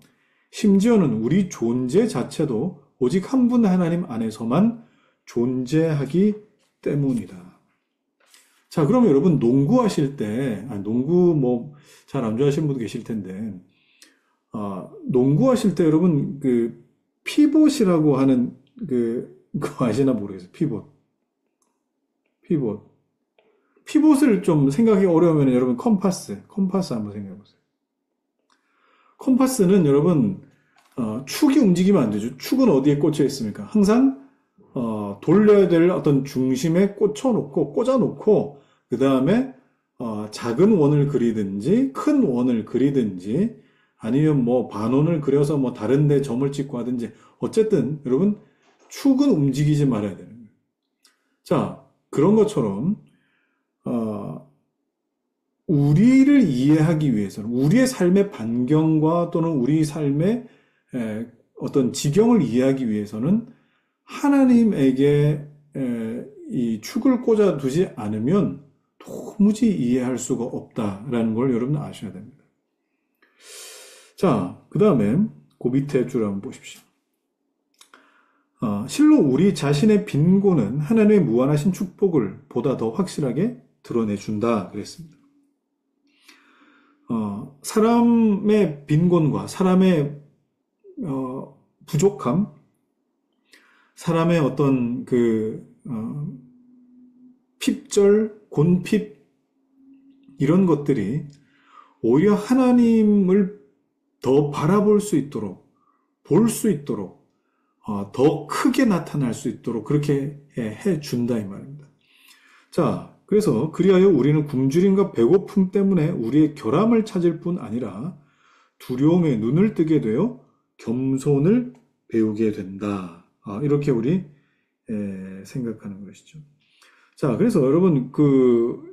Speaker 1: 심지어는 우리 존재 자체도 오직 한 분 하나님 안에서만 존재하기 때문이다. 자, 그럼 여러분 농구하실 때, 농구 뭐 잘 안 좋아하시는 분도 계실 텐데, 농구하실 때 여러분 그 피봇이라고 하는 그거 아시나 모르겠어요. 피봇을 좀 생각하기 어려우면 여러분 컴파스 한번 생각해 보세요. 컴파스는 여러분 축이 움직이면 안 되죠. 축은 어디에 꽂혀 있습니까? 항상 돌려야 될 어떤 중심에 꽂아놓고 그 다음에 작은 원을 그리든지 큰 원을 그리든지 아니면 뭐 반원을 그려서 뭐 다른 데 점을 찍고 하든지 어쨌든 여러분 축은 움직이지 말아야 되는 거예요. 자, 그런 것처럼 우리를 이해하기 위해서는 우리의 삶의 반경과 또는 우리 삶의 어떤 지경을 이해하기 위해서는 하나님에게 이 축을 꽂아 두지 않으면 도무지 이해할 수가 없다라는 걸 여러분 아셔야 됩니다. 자, 그 다음에 그 밑에 줄 한번 보십시오. 실로 우리 자신의 빈곤은 하나님의 무한하신 축복을 보다 더 확실하게 드러내준다 그랬습니다. 사람의 빈곤과 사람의 부족함, 사람의 어떤 핍절, 곤핍 이런 것들이 오히려 하나님을 더 바라볼 수 있도록, 볼 수 있도록, 더 크게 나타날 수 있도록 그렇게 해준다 이 말입니다. 자, 그래서 그리하여 우리는 굶주림과 배고픔 때문에 우리의 결함을 찾을 뿐 아니라 두려움에 눈을 뜨게 되어 겸손을 배우게 된다. 이렇게 우리 생각하는 것이죠. 자, 그래서 여러분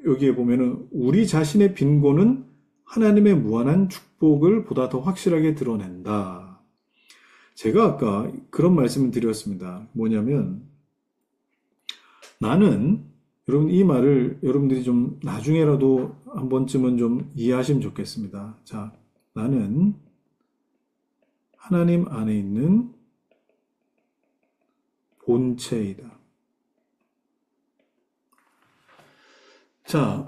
Speaker 1: 여기에 보면은 우리 자신의 빈곤은 하나님의 무한한 축복을 보다 더 확실하게 드러낸다. 제가 아까 그런 말씀을 드렸습니다. 뭐냐면 나는 여러분 이 말을 여러분들이 좀 나중에라도 한 번쯤은 좀 이해하시면 좋겠습니다. 자, 나는 하나님 안에 있는 본체이다. 자,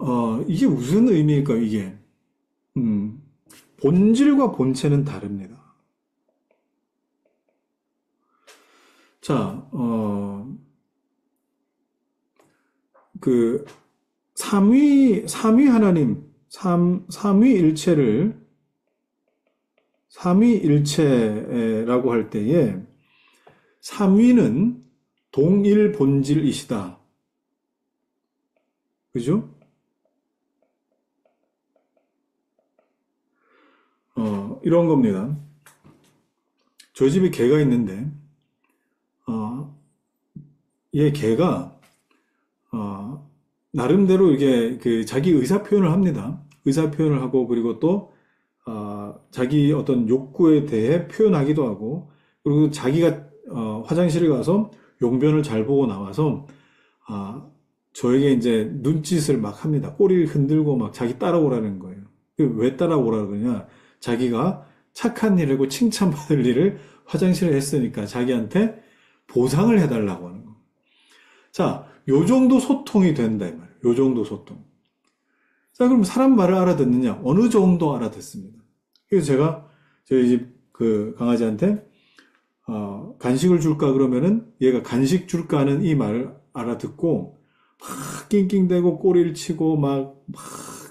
Speaker 1: 이게 무슨 의미일까요, 이게? 본질과 본체는 다릅니다. 자, 삼위 하나님, 삼위일체라고 할 때에 삼위는 동일 본질이시다. 그죠? 이런 겁니다. 저희 집에 개가 있는데, 얘 개가, 나름대로 이게 자기 의사 표현을 합니다. 의사 표현을 하고, 그리고 또, 자기 어떤 욕구에 대해 표현하기도 하고, 그리고 자기가, 화장실에 가서 용변을 잘 보고 나와서, 저에게 이제 눈짓을 막 합니다. 꼬리를 흔들고 막 자기 따라오라는 거예요. 왜 따라오라 그러냐? 자기가 착한 일이고 칭찬받을 일을 화장실에 했으니까 자기한테 보상을 해달라고 하는 거. 자, 요 정도 소통이 된다 이 말이에요. 요 정도 소통. 자, 그럼 사람 말을 알아듣느냐? 어느 정도 알아듣습니다. 그래서 제가 저희 집 그 강아지한테 간식을 줄까 그러면은 얘가 간식 줄까 하는 이 말을 알아듣고 막 낑낑대고 꼬리를 치고 막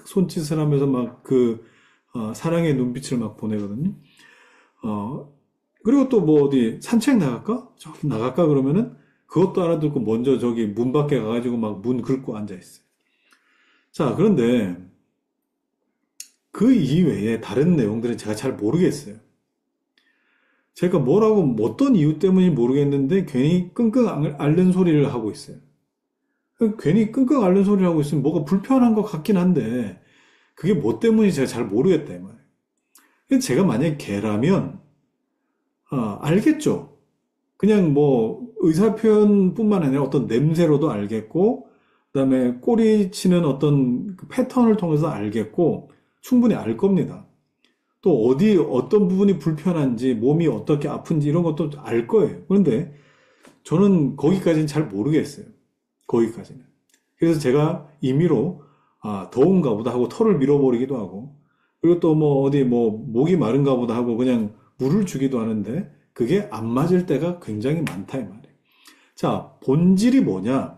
Speaker 1: 손짓을 하면서 막 사랑의 눈빛을 막 보내거든요. 그리고 또 뭐 어디 산책 나갈까? 저기 나갈까 그러면은 그것도 알아듣고 먼저 저기 문 밖에 가가지고 막 문 긁고 앉아있어요. 자, 그런데 그 이외에 다른 내용들은 제가 잘 모르겠어요. 제가 어떤 이유 때문인지 모르겠는데 괜히 끙끙 앓는 소리를 하고 있어요. 괜히 끙끙 앓는 소리를 하고 있으면 뭐가 불편한 것 같긴 한데 그게 뭐 때문인지 제가 잘 모르겠다 이 말이에요. 제가 만약에 개라면 알겠죠. 그냥 뭐 의사표현뿐만 아니라 어떤 냄새로도 알겠고, 그다음에 꼬리 치는 어떤 그 패턴을 통해서 알겠고, 충분히 알 겁니다. 또 어떤 부분이 불편한지, 몸이 어떻게 아픈지 이런 것도 알 거예요. 그런데 저는 거기까지는 잘 모르겠어요. 거기까지는. 그래서 제가 임의로, 더운가 보다 하고 털을 밀어버리기도 하고, 그리고 또 뭐 어디 뭐 목이 마른가 보다 하고 그냥 물을 주기도 하는데, 그게 안 맞을 때가 굉장히 많다, 이 말이에요. 자, 본질이 뭐냐?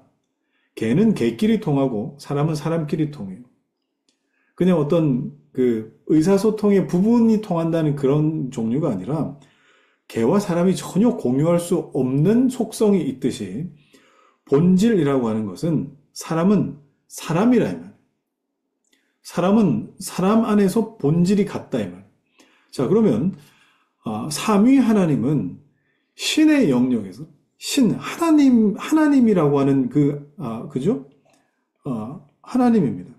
Speaker 1: 개는 개끼리 통하고, 사람은 사람끼리 통해요. 그냥 어떤 그 의사소통의 부분이 통한다는 그런 종류가 아니라, 개와 사람이 전혀 공유할 수 없는 속성이 있듯이, 본질이라고 하는 것은 사람은 사람이라 이 말이에요. 사람은 사람 안에서 본질이 같다 이 말이에요. 자, 그러면 삼위 하나님은 신의 영역에서 하나님이라고 하는 그죠? 하나님입니다.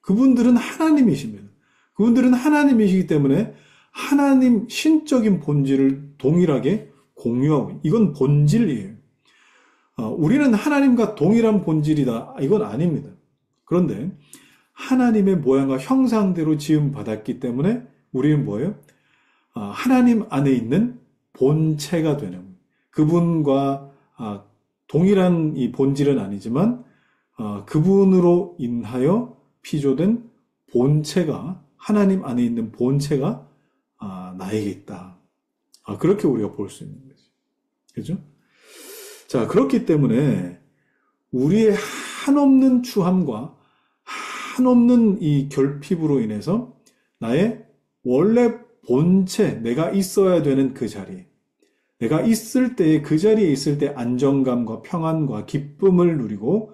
Speaker 1: 그분들은 하나님이십니다. 그분들은 하나님이시기 때문에 하나님 신적인 본질을 동일하게 공유하고, 이건 본질이에요. 우리는 하나님과 동일한 본질이다. 이건 아닙니다. 그런데 하나님의 모양과 형상대로 지음 받았기 때문에 우리는 뭐예요? 하나님 안에 있는 본체가 되는 거예요. 그분과 동일한 이 본질은 아니지만 그분으로 인하여 피조된 본체가, 하나님 안에 있는 본체가 나에게 있다. 그렇게 우리가 볼 수 있는 거죠. 그죠? 자, 그렇기 때문에 우리의 한없는 추함과 한없는 이 결핍으로 인해서 나의 원래 본체, 내가 있어야 되는 그 자리, 내가 있을 때, 그 자리에 있을 때 안정감과 평안과 기쁨을 누리고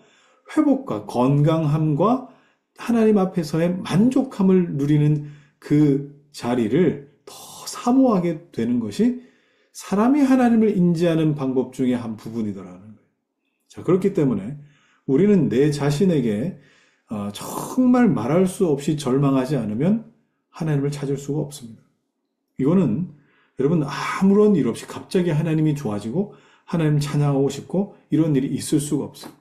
Speaker 1: 회복과 건강함과 하나님 앞에서의 만족함을 누리는 그 자리를 더 사모하게 되는 것이 사람이 하나님을 인지하는 방법 중에 한 부분이더라는 거예요. 자, 그렇기 때문에 우리는 내 자신에게 정말 말할 수 없이 절망하지 않으면 하나님을 찾을 수가 없습니다. 이거는 여러분 아무런 일 없이 갑자기 하나님이 좋아지고 하나님 찬양하고 싶고 이런 일이 있을 수가 없어요.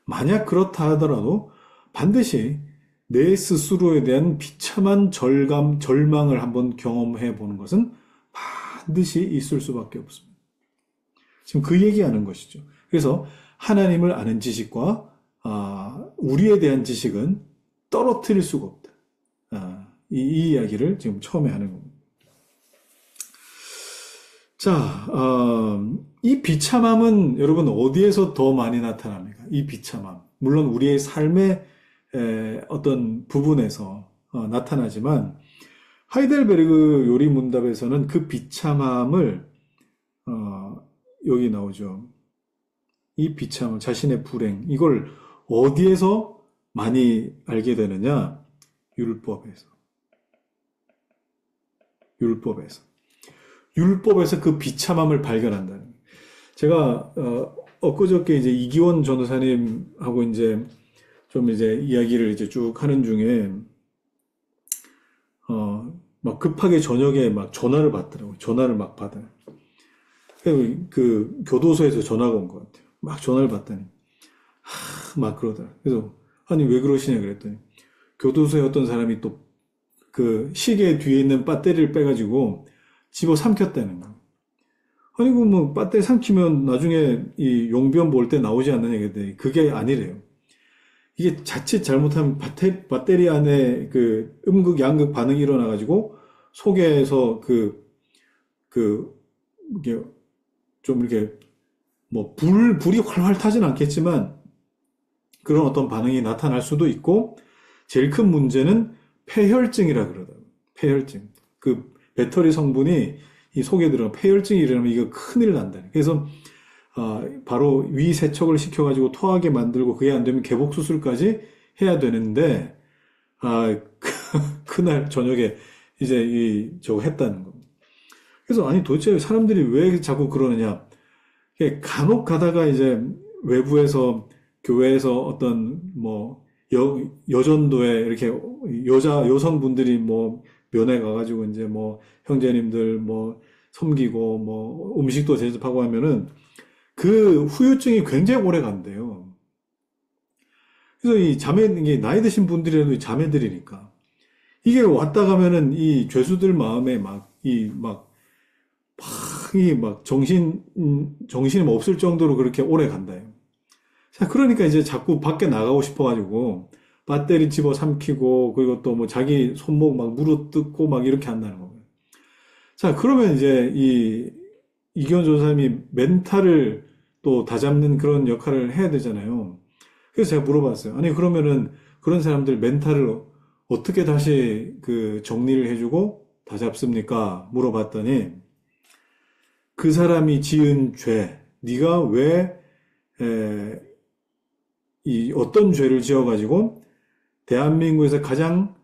Speaker 1: 만약 그렇다 하더라도 반드시 내 스스로에 대한 비참한 절망을 한번 경험해 보는 것은 반드시 있을 수밖에 없습니다. 지금 그 얘기하는 것이죠. 그래서 하나님을 아는 지식과 우리에 대한 지식은 떨어뜨릴 수가 없다. 이 이야기를 지금 처음에 하는 겁니다. 자, 이 비참함은 여러분 어디에서 더 많이 나타납니까? 이 비참함. 물론 우리의 삶의 어떤 부분에서 나타나지만 하이델베르그 요리 문답에서는 그 비참함을 여기 나오죠. 이 비참함, 자신의 불행, 이걸 어디에서 많이 알게 되느냐? 율법에서. 율법에서 그 비참함을 발견한다는 거예요. 제가 엊그저께 이제 이기원 전도사님하고 이제 좀 이제 이야기를 이제 쭉 하는 중에 막 급하게 저녁에 막 전화를 받더라고요. 전화를 막 받아요. 그 교도소에서 전화가 온 것 같아요. 막 전화를 받더니 막 그러더라고요. 그래서 아니 왜 그러시냐 그랬더니 교도소에 어떤 사람이 또 그 시계 뒤에 있는 배터리를 빼가지고 집어 삼켰다는 거예요. 아니 그 뭐 배터리 삼키면 나중에 이 용변 볼 때 나오지 않느냐 그랬더니 그게 아니래요. 이게 자칫 잘못하면 배터리 안에 그 음극 양극 반응이 일어나가지고 속에서 이게 좀 이렇게 뭐 불이 활활 타진 않겠지만 그런 어떤 반응이 나타날 수도 있고, 제일 큰 문제는 폐혈증이라 그러더라고요. 폐혈증. 그 배터리 성분이 이 속에 들어가 폐혈증이 일어나면 이거 큰일 난다. 그래서 바로 위 세척을 시켜가지고 토하게 만들고 그게 안 되면 개복 수술까지 해야 되는데 그날 저녁에 이제 저거 했다는 겁니다. 그래서 아니 도대체 사람들이 왜 자꾸 그러느냐? 간혹 가다가 이제 외부에서 교회에서 어떤 뭐 여전도에 이렇게 여성분들이 뭐 면회 가가지고 이제 뭐 형제님들 뭐 섬기고 뭐 음식도 대접하고 하면은 그 후유증이 굉장히 오래 간대요. 그래서 이 자매, 이게 나이 드신 분들이라도 이 자매들이니까 이게 왔다 가면은 이 죄수들 마음에 정신이 없을 정도로 그렇게 오래 간다요. 자, 그러니까 이제 자꾸 밖에 나가고 싶어가지고 배터리 집어 삼키고 그리고 또 뭐 자기 손목 막 물어뜯고 막 이렇게 한다는 거예요. 자, 그러면 이제 이기원 전사님이 멘탈을 또 다잡는 그런 역할을 해야 되잖아요. 그래서 제가 물어봤어요. 아니, 그러면은 그런 사람들 멘탈을 어떻게 다시 그 정리를 해주고 다잡습니까? 물어봤더니 그 사람이 지은 죄, 네가 왜 어떤 죄를 지어가지고 대한민국에서 가장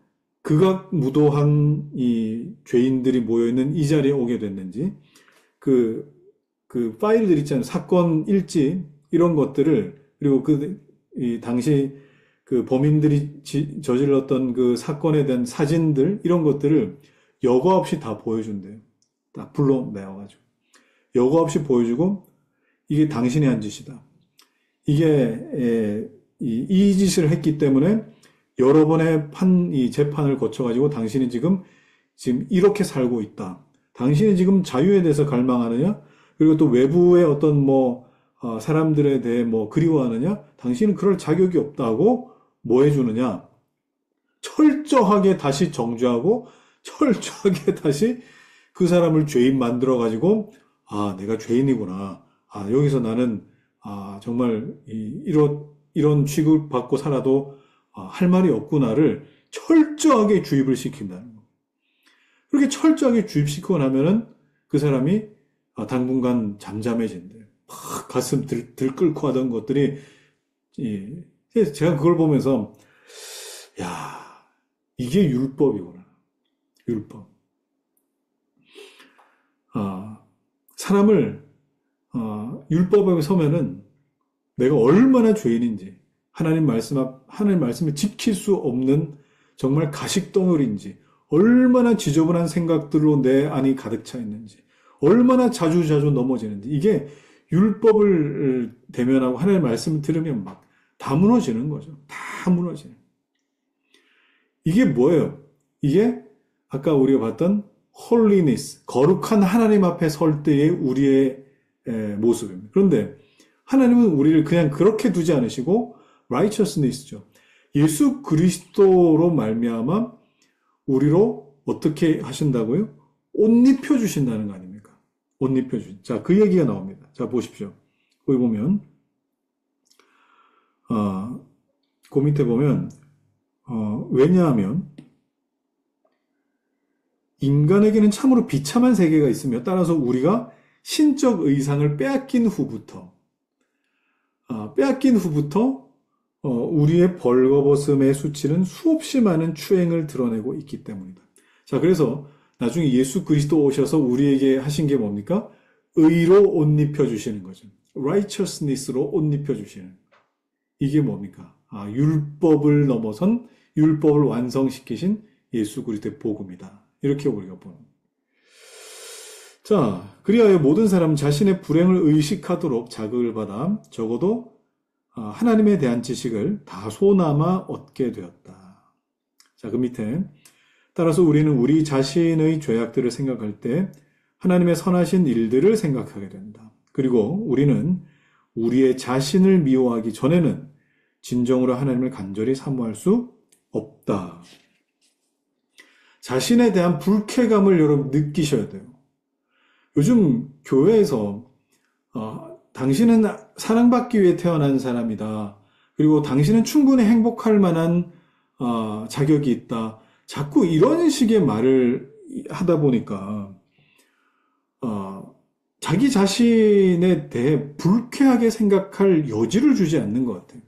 Speaker 1: 극악무도한 이 죄인들이 모여있는 이 자리에 오게 됐는지 그 파일들 있잖아요. 사건 일지 이런 것들을 그리고 당시 그 범인들이 저질렀던 그 사건에 대한 사진들 이런 것들을 여과 없이 다 보여준대요. 딱 불러내와가지고 여과 없이 보여주고 이게 당신이 한 짓이다. 이게 이 짓을 했기 때문에 여러 번의 이 재판을 거쳐가지고 당신이 지금 이렇게 살고 있다. 당신이 지금 자유에 대해서 갈망하느냐? 그리고 또 외부의 어떤 사람들에 대해 그리워하느냐? 당신은 그럴 자격이 없다고 뭐 해주느냐? 철저하게 다시 정죄하고 철저하게 다시 그 사람을 죄인 만들어가지고 아, 내가 죄인이구나. 아, 여기서 나는 정말 이런 취급을 받고 살아도 할 말이 없구나를 철저하게 주입을 시킨다는 거. 그렇게 철저하게 주입시키고 나면은 그 사람이 당분간 잠잠해진대요. 막 가슴 들끓고 하던 것들이 제가 그걸 보면서 야, 이게 율법이구나. 율법. 사람을 율법 앞에 서면은 내가 얼마나 죄인인지 하나님 말씀을 지킬 수 없는 정말 가식덩어리인지 얼마나 지저분한 생각들로 내 안이 가득 차 있는지 얼마나 자주자주 넘어지는지 이게 율법을 대면하고 하나님의 말씀을 들으면 막 다 무너지는 거죠. 다 무너지는. 이게 뭐예요? 이게 아까 우리가 봤던 holiness, 거룩한 하나님 앞에 설 때의 우리의 모습입니다. 그런데 하나님은 우리를 그냥 그렇게 두지 않으시고 righteousness죠. 예수 그리스도로 말미암아 우리로 어떻게 하신다고요? 옷 입혀 주신다는 거 아닙니까? 옷 입혀 주신. 자, 그 얘기가 나옵니다. 자, 보십시오. 거기 보면 그 밑에 보면 왜냐하면 인간에게는 참으로 비참한 세계가 있으며 따라서 우리가 신적 의상을 빼앗긴 후부터 우리의 벌거벗음의 수치는 수없이 많은 추행을 드러내고 있기 때문이다. 자, 그래서 나중에 예수 그리스도 오셔서 우리에게 하신 게 뭡니까? 의로 옷 입혀 주시는 거죠. righteousness로 옷 입혀 주시는. 이게 뭡니까? 율법을 넘어선 율법을 완성시키신 예수 그리스도의 복음이다. 이렇게 우리가 보는. 자, 그리하여 모든 사람 자신의 불행을 의식하도록 자극을 받아 적어도 하나님에 대한 지식을 다소나마 얻게 되었다. 자, 그 밑에 따라서 우리는 우리 자신의 죄악들을 생각할 때 하나님의 선하신 일들을 생각하게 된다. 그리고 우리는 우리의 자신을 미워하기 전에는 진정으로 하나님을 간절히 사모할 수 없다. 자신에 대한 불쾌감을 여러분 느끼셔야 돼요. 요즘 교회에서 당신은 사랑받기 위해 태어난 사람이다. 그리고 당신은 충분히 행복할 만한 자격이 있다. 자꾸 이런 식의 말을 하다 보니까 자기 자신에 대해 불쾌하게 생각할 여지를 주지 않는 것 같아요.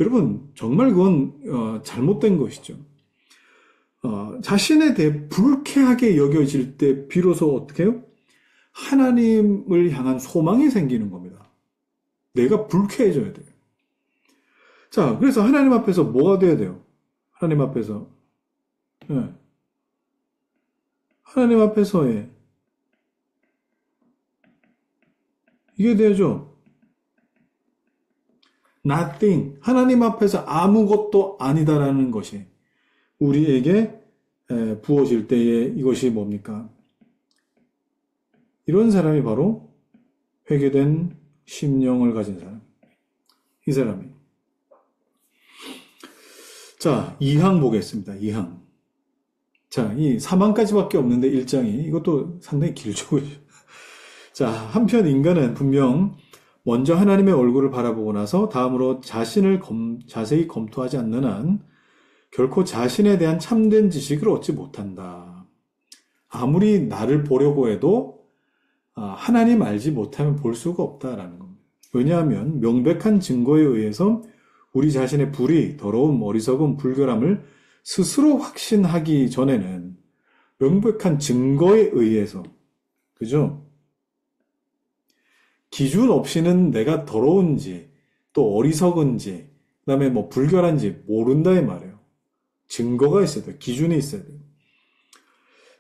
Speaker 1: 여러분 정말 그건 잘못된 것이죠. 자신에 대해 불쾌하게 여겨질 때 비로소 어떻게 해요? 하나님을 향한 소망이 생기는 겁니다. 내가 불쾌해져야 돼요. 자, 그래서 하나님 앞에서 뭐가 돼야 돼요? 하나님 앞에서 하나님 앞에서의 이게 되죠. nothing. 하나님 앞에서 아무것도 아니다라는 것이 우리에게 부어질 때에 이것이 뭡니까? 이런 사람이 바로 회개된 심령을 가진 사람. 이 사람이. 자, 2항 보겠습니다. 2항. 자, 이 3항까지밖에 없는데 1장이 이것도 상당히 길죠. 자, 한편 인간은 분명 먼저 하나님의 얼굴을 바라보고 나서 다음으로 자신을 자세히 검토하지 않는 한 결코 자신에 대한 참된 지식을 얻지 못한다. 아무리 나를 보려고 해도 하나님 알지 못하면 볼 수가 없다라는 겁니다. 왜냐하면 명백한 증거에 의해서 우리 자신의 불의, 더러움, 어리석음, 불결함을 스스로 확신하기 전에는 명백한 증거에 의해서, 그죠? 기준 없이는 내가 더러운지, 또 어리석은지, 그 다음에 뭐 불결한지 모른다 이 말이에요. 증거가 있어야 돼요. 기준이 있어야 돼요.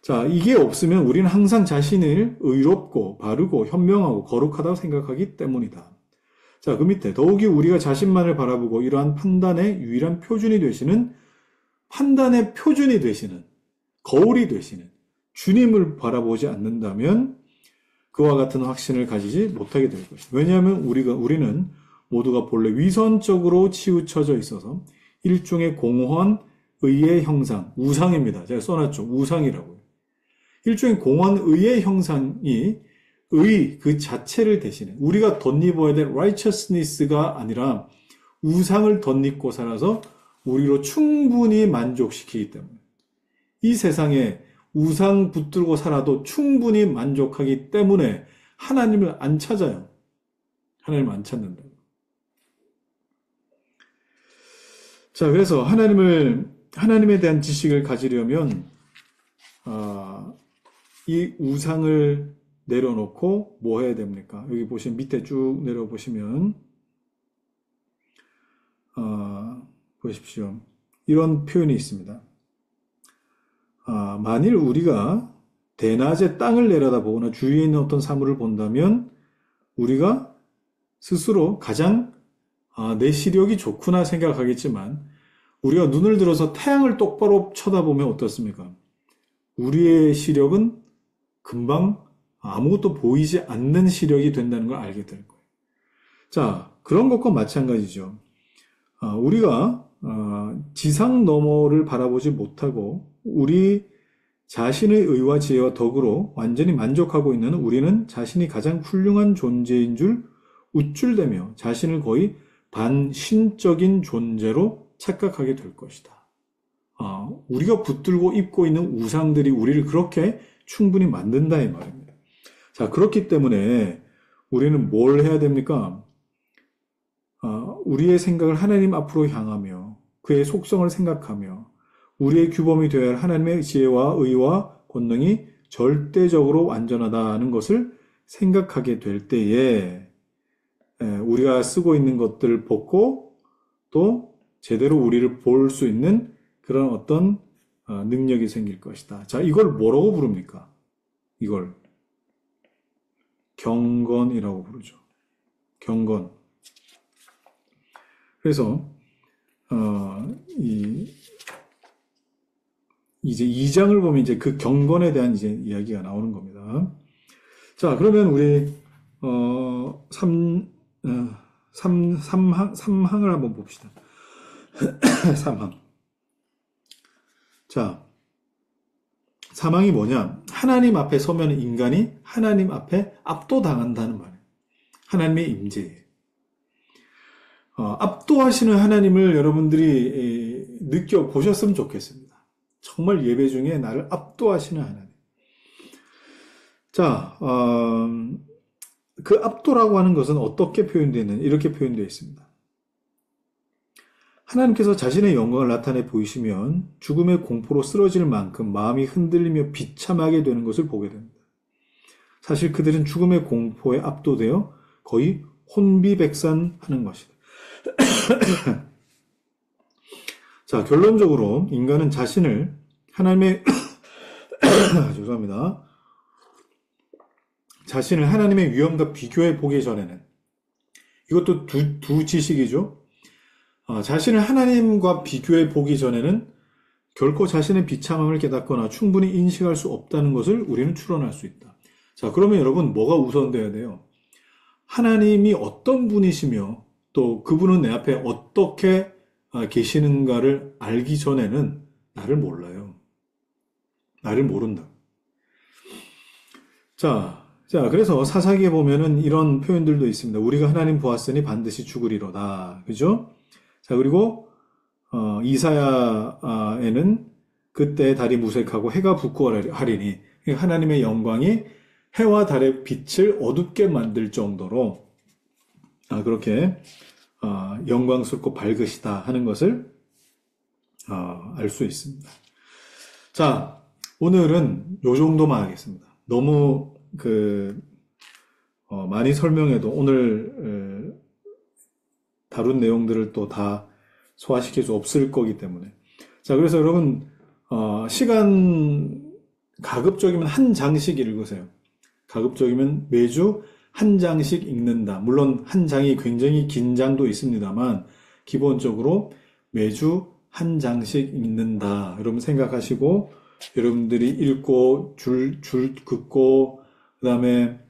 Speaker 1: 자, 이게 없으면 우리는 항상 자신을 의롭고 바르고 현명하고 거룩하다고 생각하기 때문이다. 자, 그 밑에 더욱이 우리가 자신만을 바라보고 이러한 판단의 유일한 표준이 되시는 판단의 표준이 되시는 거울이 되시는 주님을 바라보지 않는다면 그와 같은 확신을 가지지 못하게 될 것입니다. 왜냐하면 우리는 모두가 본래 위선적으로 치우쳐져 있어서 일종의 공허한 의의 형상, 우상입니다. 제가 써놨죠. 우상이라고요. 일종의 공허한 의의 형상이 의 그 자체를 대신해 우리가 덧입어야 될 righteousness가 아니라 우상을 덧입고 살아서 우리로 충분히 만족시키기 때문에 이 세상에 우상 붙들고 살아도 충분히 만족하기 때문에 하나님을 안 찾아요. 하나님을 안 찾는다. 자, 그래서 하나님에 대한 지식을 가지려면 이 우상을 내려놓고 뭐 해야 됩니까? 여기 보시면 밑에 쭉 내려보시면 보십시오. 이런 표현이 있습니다. 만일 우리가 대낮에 땅을 내려다보거나 주위에 있는 어떤 사물을 본다면 우리가 스스로 가장 내 시력이 좋구나 생각하겠지만 우리가 눈을 들어서 태양을 똑바로 쳐다보면 어떻습니까? 우리의 시력은 금방 아무것도 보이지 않는 시력이 된다는 걸 알게 될 거예요. 자, 그런 것과 마찬가지죠. 우리가 지상 너머를 바라보지 못하고 우리 자신의 의와 지혜와 덕으로 완전히 만족하고 있는 우리는 자신이 가장 훌륭한 존재인 줄 우쭐대며 자신을 거의 반신적인 존재로 착각하게 될 것이다. 우리가 붙들고 입고 있는 우상들이 우리를 그렇게 충분히 만든다 이 말입니다. 자, 그렇기 때문에 우리는 뭘 해야 됩니까? 우리의 생각을 하나님 앞으로 향하며 그의 속성을 생각하며 우리의 규범이 되어야 할 하나님의 지혜와 의와 권능이 절대적으로 완전하다는 것을 생각하게 될 때에 우리가 쓰고 있는 것들을 벗고 또 제대로 우리를 볼 수 있는 그런 어떤 능력이 생길 것이다. 자, 이걸 뭐라고 부릅니까? 이걸 경건이라고 부르죠. 경건. 그래서 이제 2장을 보면 이제 그 경건에 대한 이제 이야기가 나오는 겁니다. 자, 그러면 우리 3항을 한번 봅시다. 3항. 자, 3항이 뭐냐? 하나님 앞에 서면 인간이 하나님 앞에 압도당한다는 말이에요. 하나님의 임재에. 압도하시는 하나님을 여러분들이 느껴보셨으면 좋겠습니다. 정말 예배 중에 나를 압도하시는 하나님. 자, 그 압도라고 하는 것은 어떻게 표현되어 있느냐? 이렇게 표현되어 있습니다. 하나님께서 자신의 영광을 나타내 보이시면 죽음의 공포로 쓰러질 만큼 마음이 흔들리며 비참하게 되는 것을 보게 됩니다. 사실 그들은 죽음의 공포에 압도되어 거의 혼비백산하는 것이다. 자, 결론적으로 인간은 자신을 하나님의 죄송합니다. 자신을 하나님의 위엄과 비교해 보기 전에는 이것도 두 지식이죠. 자신을 하나님과 비교해 보기 전에는 결코 자신의 비참함을 깨닫거나 충분히 인식할 수 없다는 것을 우리는 추론할 수 있다. 자, 그러면 여러분 뭐가 우선돼야 돼요? 하나님이 어떤 분이시며 또 그분은 내 앞에 어떻게 계시는가를 알기 전에는 나를 몰라요. 나를 모른다. 자, 그래서 사사기에 보면은 이런 표현들도 있습니다. 우리가 하나님 보았으니 반드시 죽으리로다. 그죠? 자, 그리고 이사야에는 그때 달이 무색하고 해가 붓고 하리니 하나님의 영광이 해와 달의 빛을 어둡게 만들 정도로 그렇게 영광스럽고 밝으시다 하는 것을 알 수 있습니다. 자, 오늘은 요 정도만 하겠습니다. 너무 많이 설명해도 오늘 다룬 내용들을 또 다 소화시킬 수 없을 거기 때문에. 자, 그래서 여러분, 시간 가급적이면 한 장씩 읽으세요. 가급적이면 매주 한 장씩 읽는다. 물론 한 장이 굉장히 긴 장도 있습니다만, 기본적으로 매주 한 장씩 읽는다. 여러분 생각하시고, 여러분들이 읽고, 줄 긋고, 그 다음에,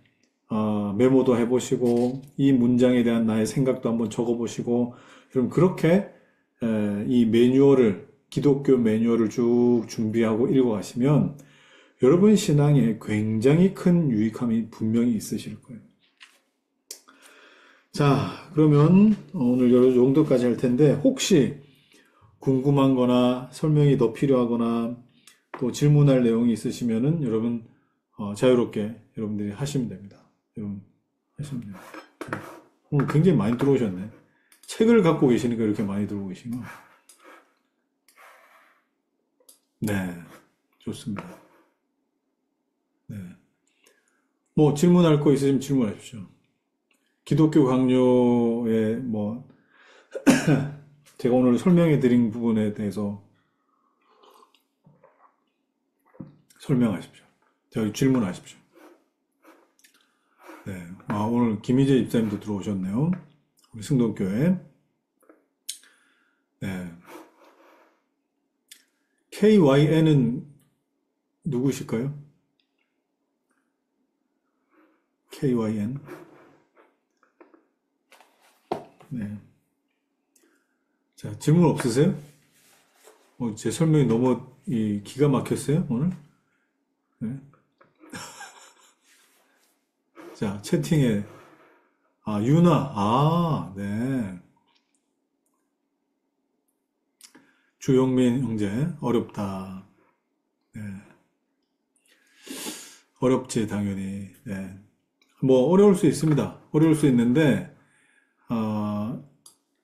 Speaker 1: 메모도 해보시고, 이 문장에 대한 나의 생각도 한번 적어보시고, 여러분 그렇게, 이 매뉴얼을, 기독교 매뉴얼을 쭉 준비하고 읽어가시면, 여러분 신앙에 굉장히 큰 유익함이 분명히 있으실 거예요. 자, 그러면 오늘 이 정도까지 할 텐데, 혹시 궁금한 거나 설명이 더 필요하거나 또 질문할 내용이 있으시면은 여러분 자유롭게 여러분들이 하시면 됩니다. 여러분 하시면 됩니다. 오늘 굉장히 많이 들어오셨네. 책을 갖고 계시니까 이렇게 많이 들어오고 계시구나. 네, 좋습니다. 네. 뭐 질문할 거 있으시면 질문하십시오. 기독교 강요에 제가 오늘 설명해 드린 부분에 대해서 설명하십시오. 저희 질문하십시오. 네. 오늘 김희재 집사님도 들어오셨네요. 우리 승동교회. 네. KYN은 누구실까요? KYN. 네. 자, 질문 없으세요? 제 설명이 너무 기가 막혔어요, 오늘? 네. 자, 채팅에, 유나, 네. 주영민 형제, 어렵다. 네. 어렵지, 당연히. 네. 어려울 수 있습니다. 어려울 수 있는데,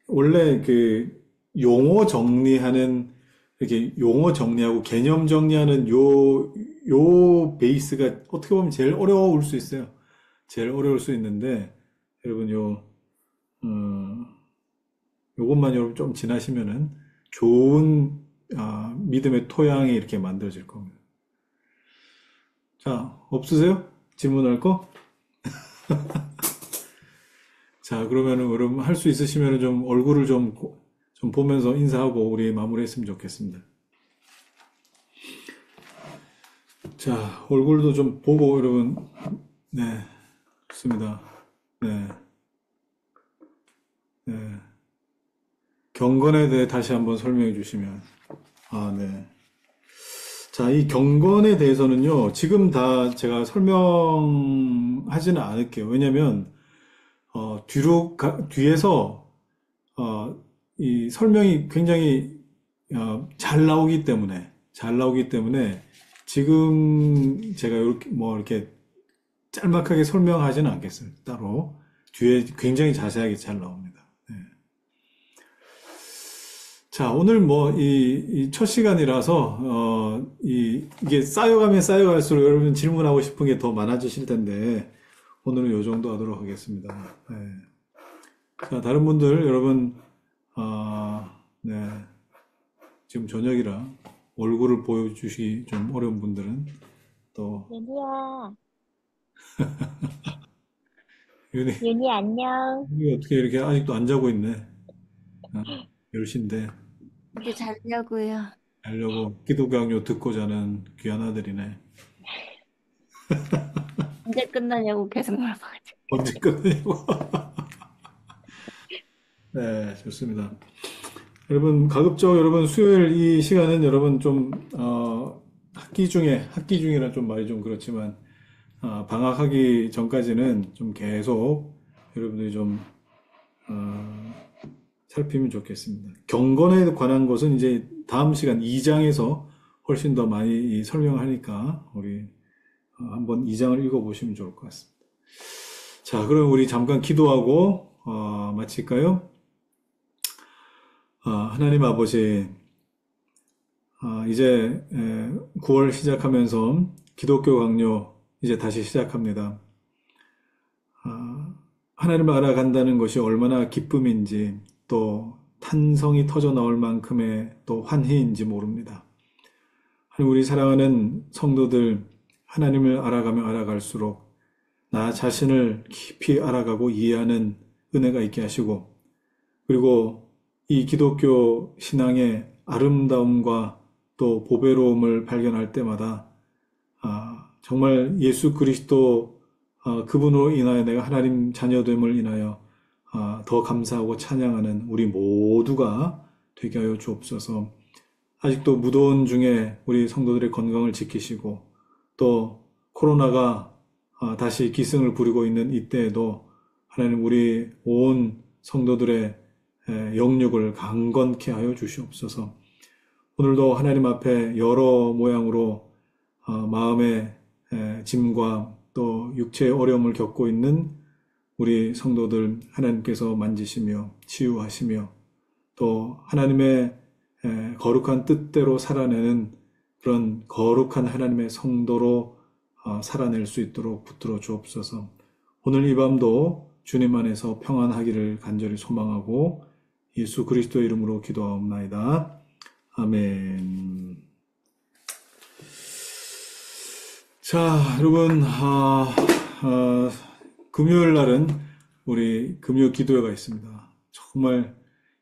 Speaker 1: 원래 용어 정리하는, 이렇게 용어 정리하고 개념 정리하는 요 베이스가 어떻게 보면 제일 어려울 수 있어요. 제일 어려울 수 있는데, 여러분 요것만 여러분 좀 지나시면은 좋은, 믿음의 토양이 이렇게 만들어질 겁니다. 자, 없으세요? 질문할 거? 자, 그러면은 여러분 할 수 있으시면은 좀 얼굴을 좀 보면서 인사하고 우리 마무리했으면 좋겠습니다. 자, 얼굴도 좀 보고 여러분, 네, 좋습니다. 네, 네. 경건에 대해 다시 한번 설명해 주시면, 네. 자, 이 경건에 대해서는요, 지금 다 제가 설명하지는 않을게요. 왜냐면, 뒤에서, 이 설명이 굉장히, 잘 나오기 때문에, 지금 제가 이렇게 짤막하게 설명하지는 않겠어요. 따로. 뒤에 굉장히 자세하게 잘 나옵니다. 네. 자, 오늘 이 첫 시간이라서, 이게 쌓여가면 쌓여갈수록 여러분 질문하고 싶은 게 더 많아지실 텐데, 오늘은 요 정도 하도록 하겠습니다. 네. 자, 다른 분들, 여러분, 네. 지금 저녁이라 얼굴을 보여주시기 좀 어려운 분들은 또,
Speaker 4: 얘들아,
Speaker 1: 윤희,
Speaker 5: 윤희 안녕.
Speaker 1: 윤희 어떻게 이렇게 아직도 안 자고 있네. 어, 10시인데
Speaker 5: 이제 자려고요.
Speaker 1: 자려고 기도 강요 듣고 자는 귀한 아들이네.
Speaker 5: 언제 끝나냐고 계속 물어봐가지고.
Speaker 1: 언제 끝내고. 네, 좋습니다. 여러분, 가급적 여러분 수요일 이 시간은 여러분 좀 학기 중이라 좀 말이 좀 그렇지만 방학하기 전까지는 좀 계속 여러분들이 좀 어, 살피면 좋겠습니다. 경건에 관한 것은 이제 다음 시간 2장에서 훨씬 더 많이 설명하니까 우리 한번 2장을 읽어보시면 좋을 것 같습니다. 자, 그럼 우리 잠깐 기도하고 마칠까요? 하나님 아버지, 이제 9월 시작하면서 기독교 강요 이제 다시 시작합니다. 하나님을 알아간다는 것이 얼마나 기쁨인지 또 탄성이 터져 나올 만큼의 또 환희인지 모릅니다. 우리 사랑하는 성도들, 하나님을 알아가며 알아갈수록 나 자신을 깊이 알아가고 이해하는 은혜가 있게 하시고, 그리고 이 기독교 신앙의 아름다움과 또 보배로움을 발견할 때마다 정말 예수 그리스도 그분으로 인하여 내가 하나님 자녀됨을 인하여 더 감사하고 찬양하는 우리 모두가 되게 하여 주옵소서. 아직도 무더운 중에 우리 성도들의 건강을 지키시고 또 코로나가 다시 기승을 부리고 있는 이때에도 하나님 우리 온 성도들의 영육을 강건케 하여 주시옵소서. 오늘도 하나님 앞에 여러 모양으로 마음의 짐과 또 육체의 어려움을 겪고 있는 우리 성도들 하나님께서 만지시며 치유하시며 또 하나님의 거룩한 뜻대로 살아내는 그런 거룩한 하나님의 성도로 살아낼 수 있도록 붙들어 주옵소서. 오늘 이 밤도 주님 안에서 평안하기를 간절히 소망하고 예수 그리스도의 이름으로 기도하옵나이다. 아멘. 자, 여러분, 금요일 날은 우리 금요 기도회가 있습니다. 정말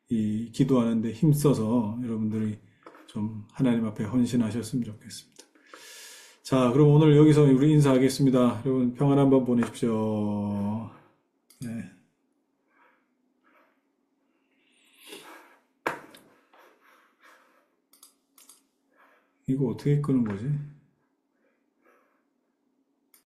Speaker 1: 이 기도하는데 힘써서 여러분들이 좀 하나님 앞에 헌신하셨으면 좋겠습니다. 자, 그럼 오늘 여기서 우리 인사하겠습니다. 여러분 평안한 밤 보내십시오. 네. 이거 어떻게 끄는 거지?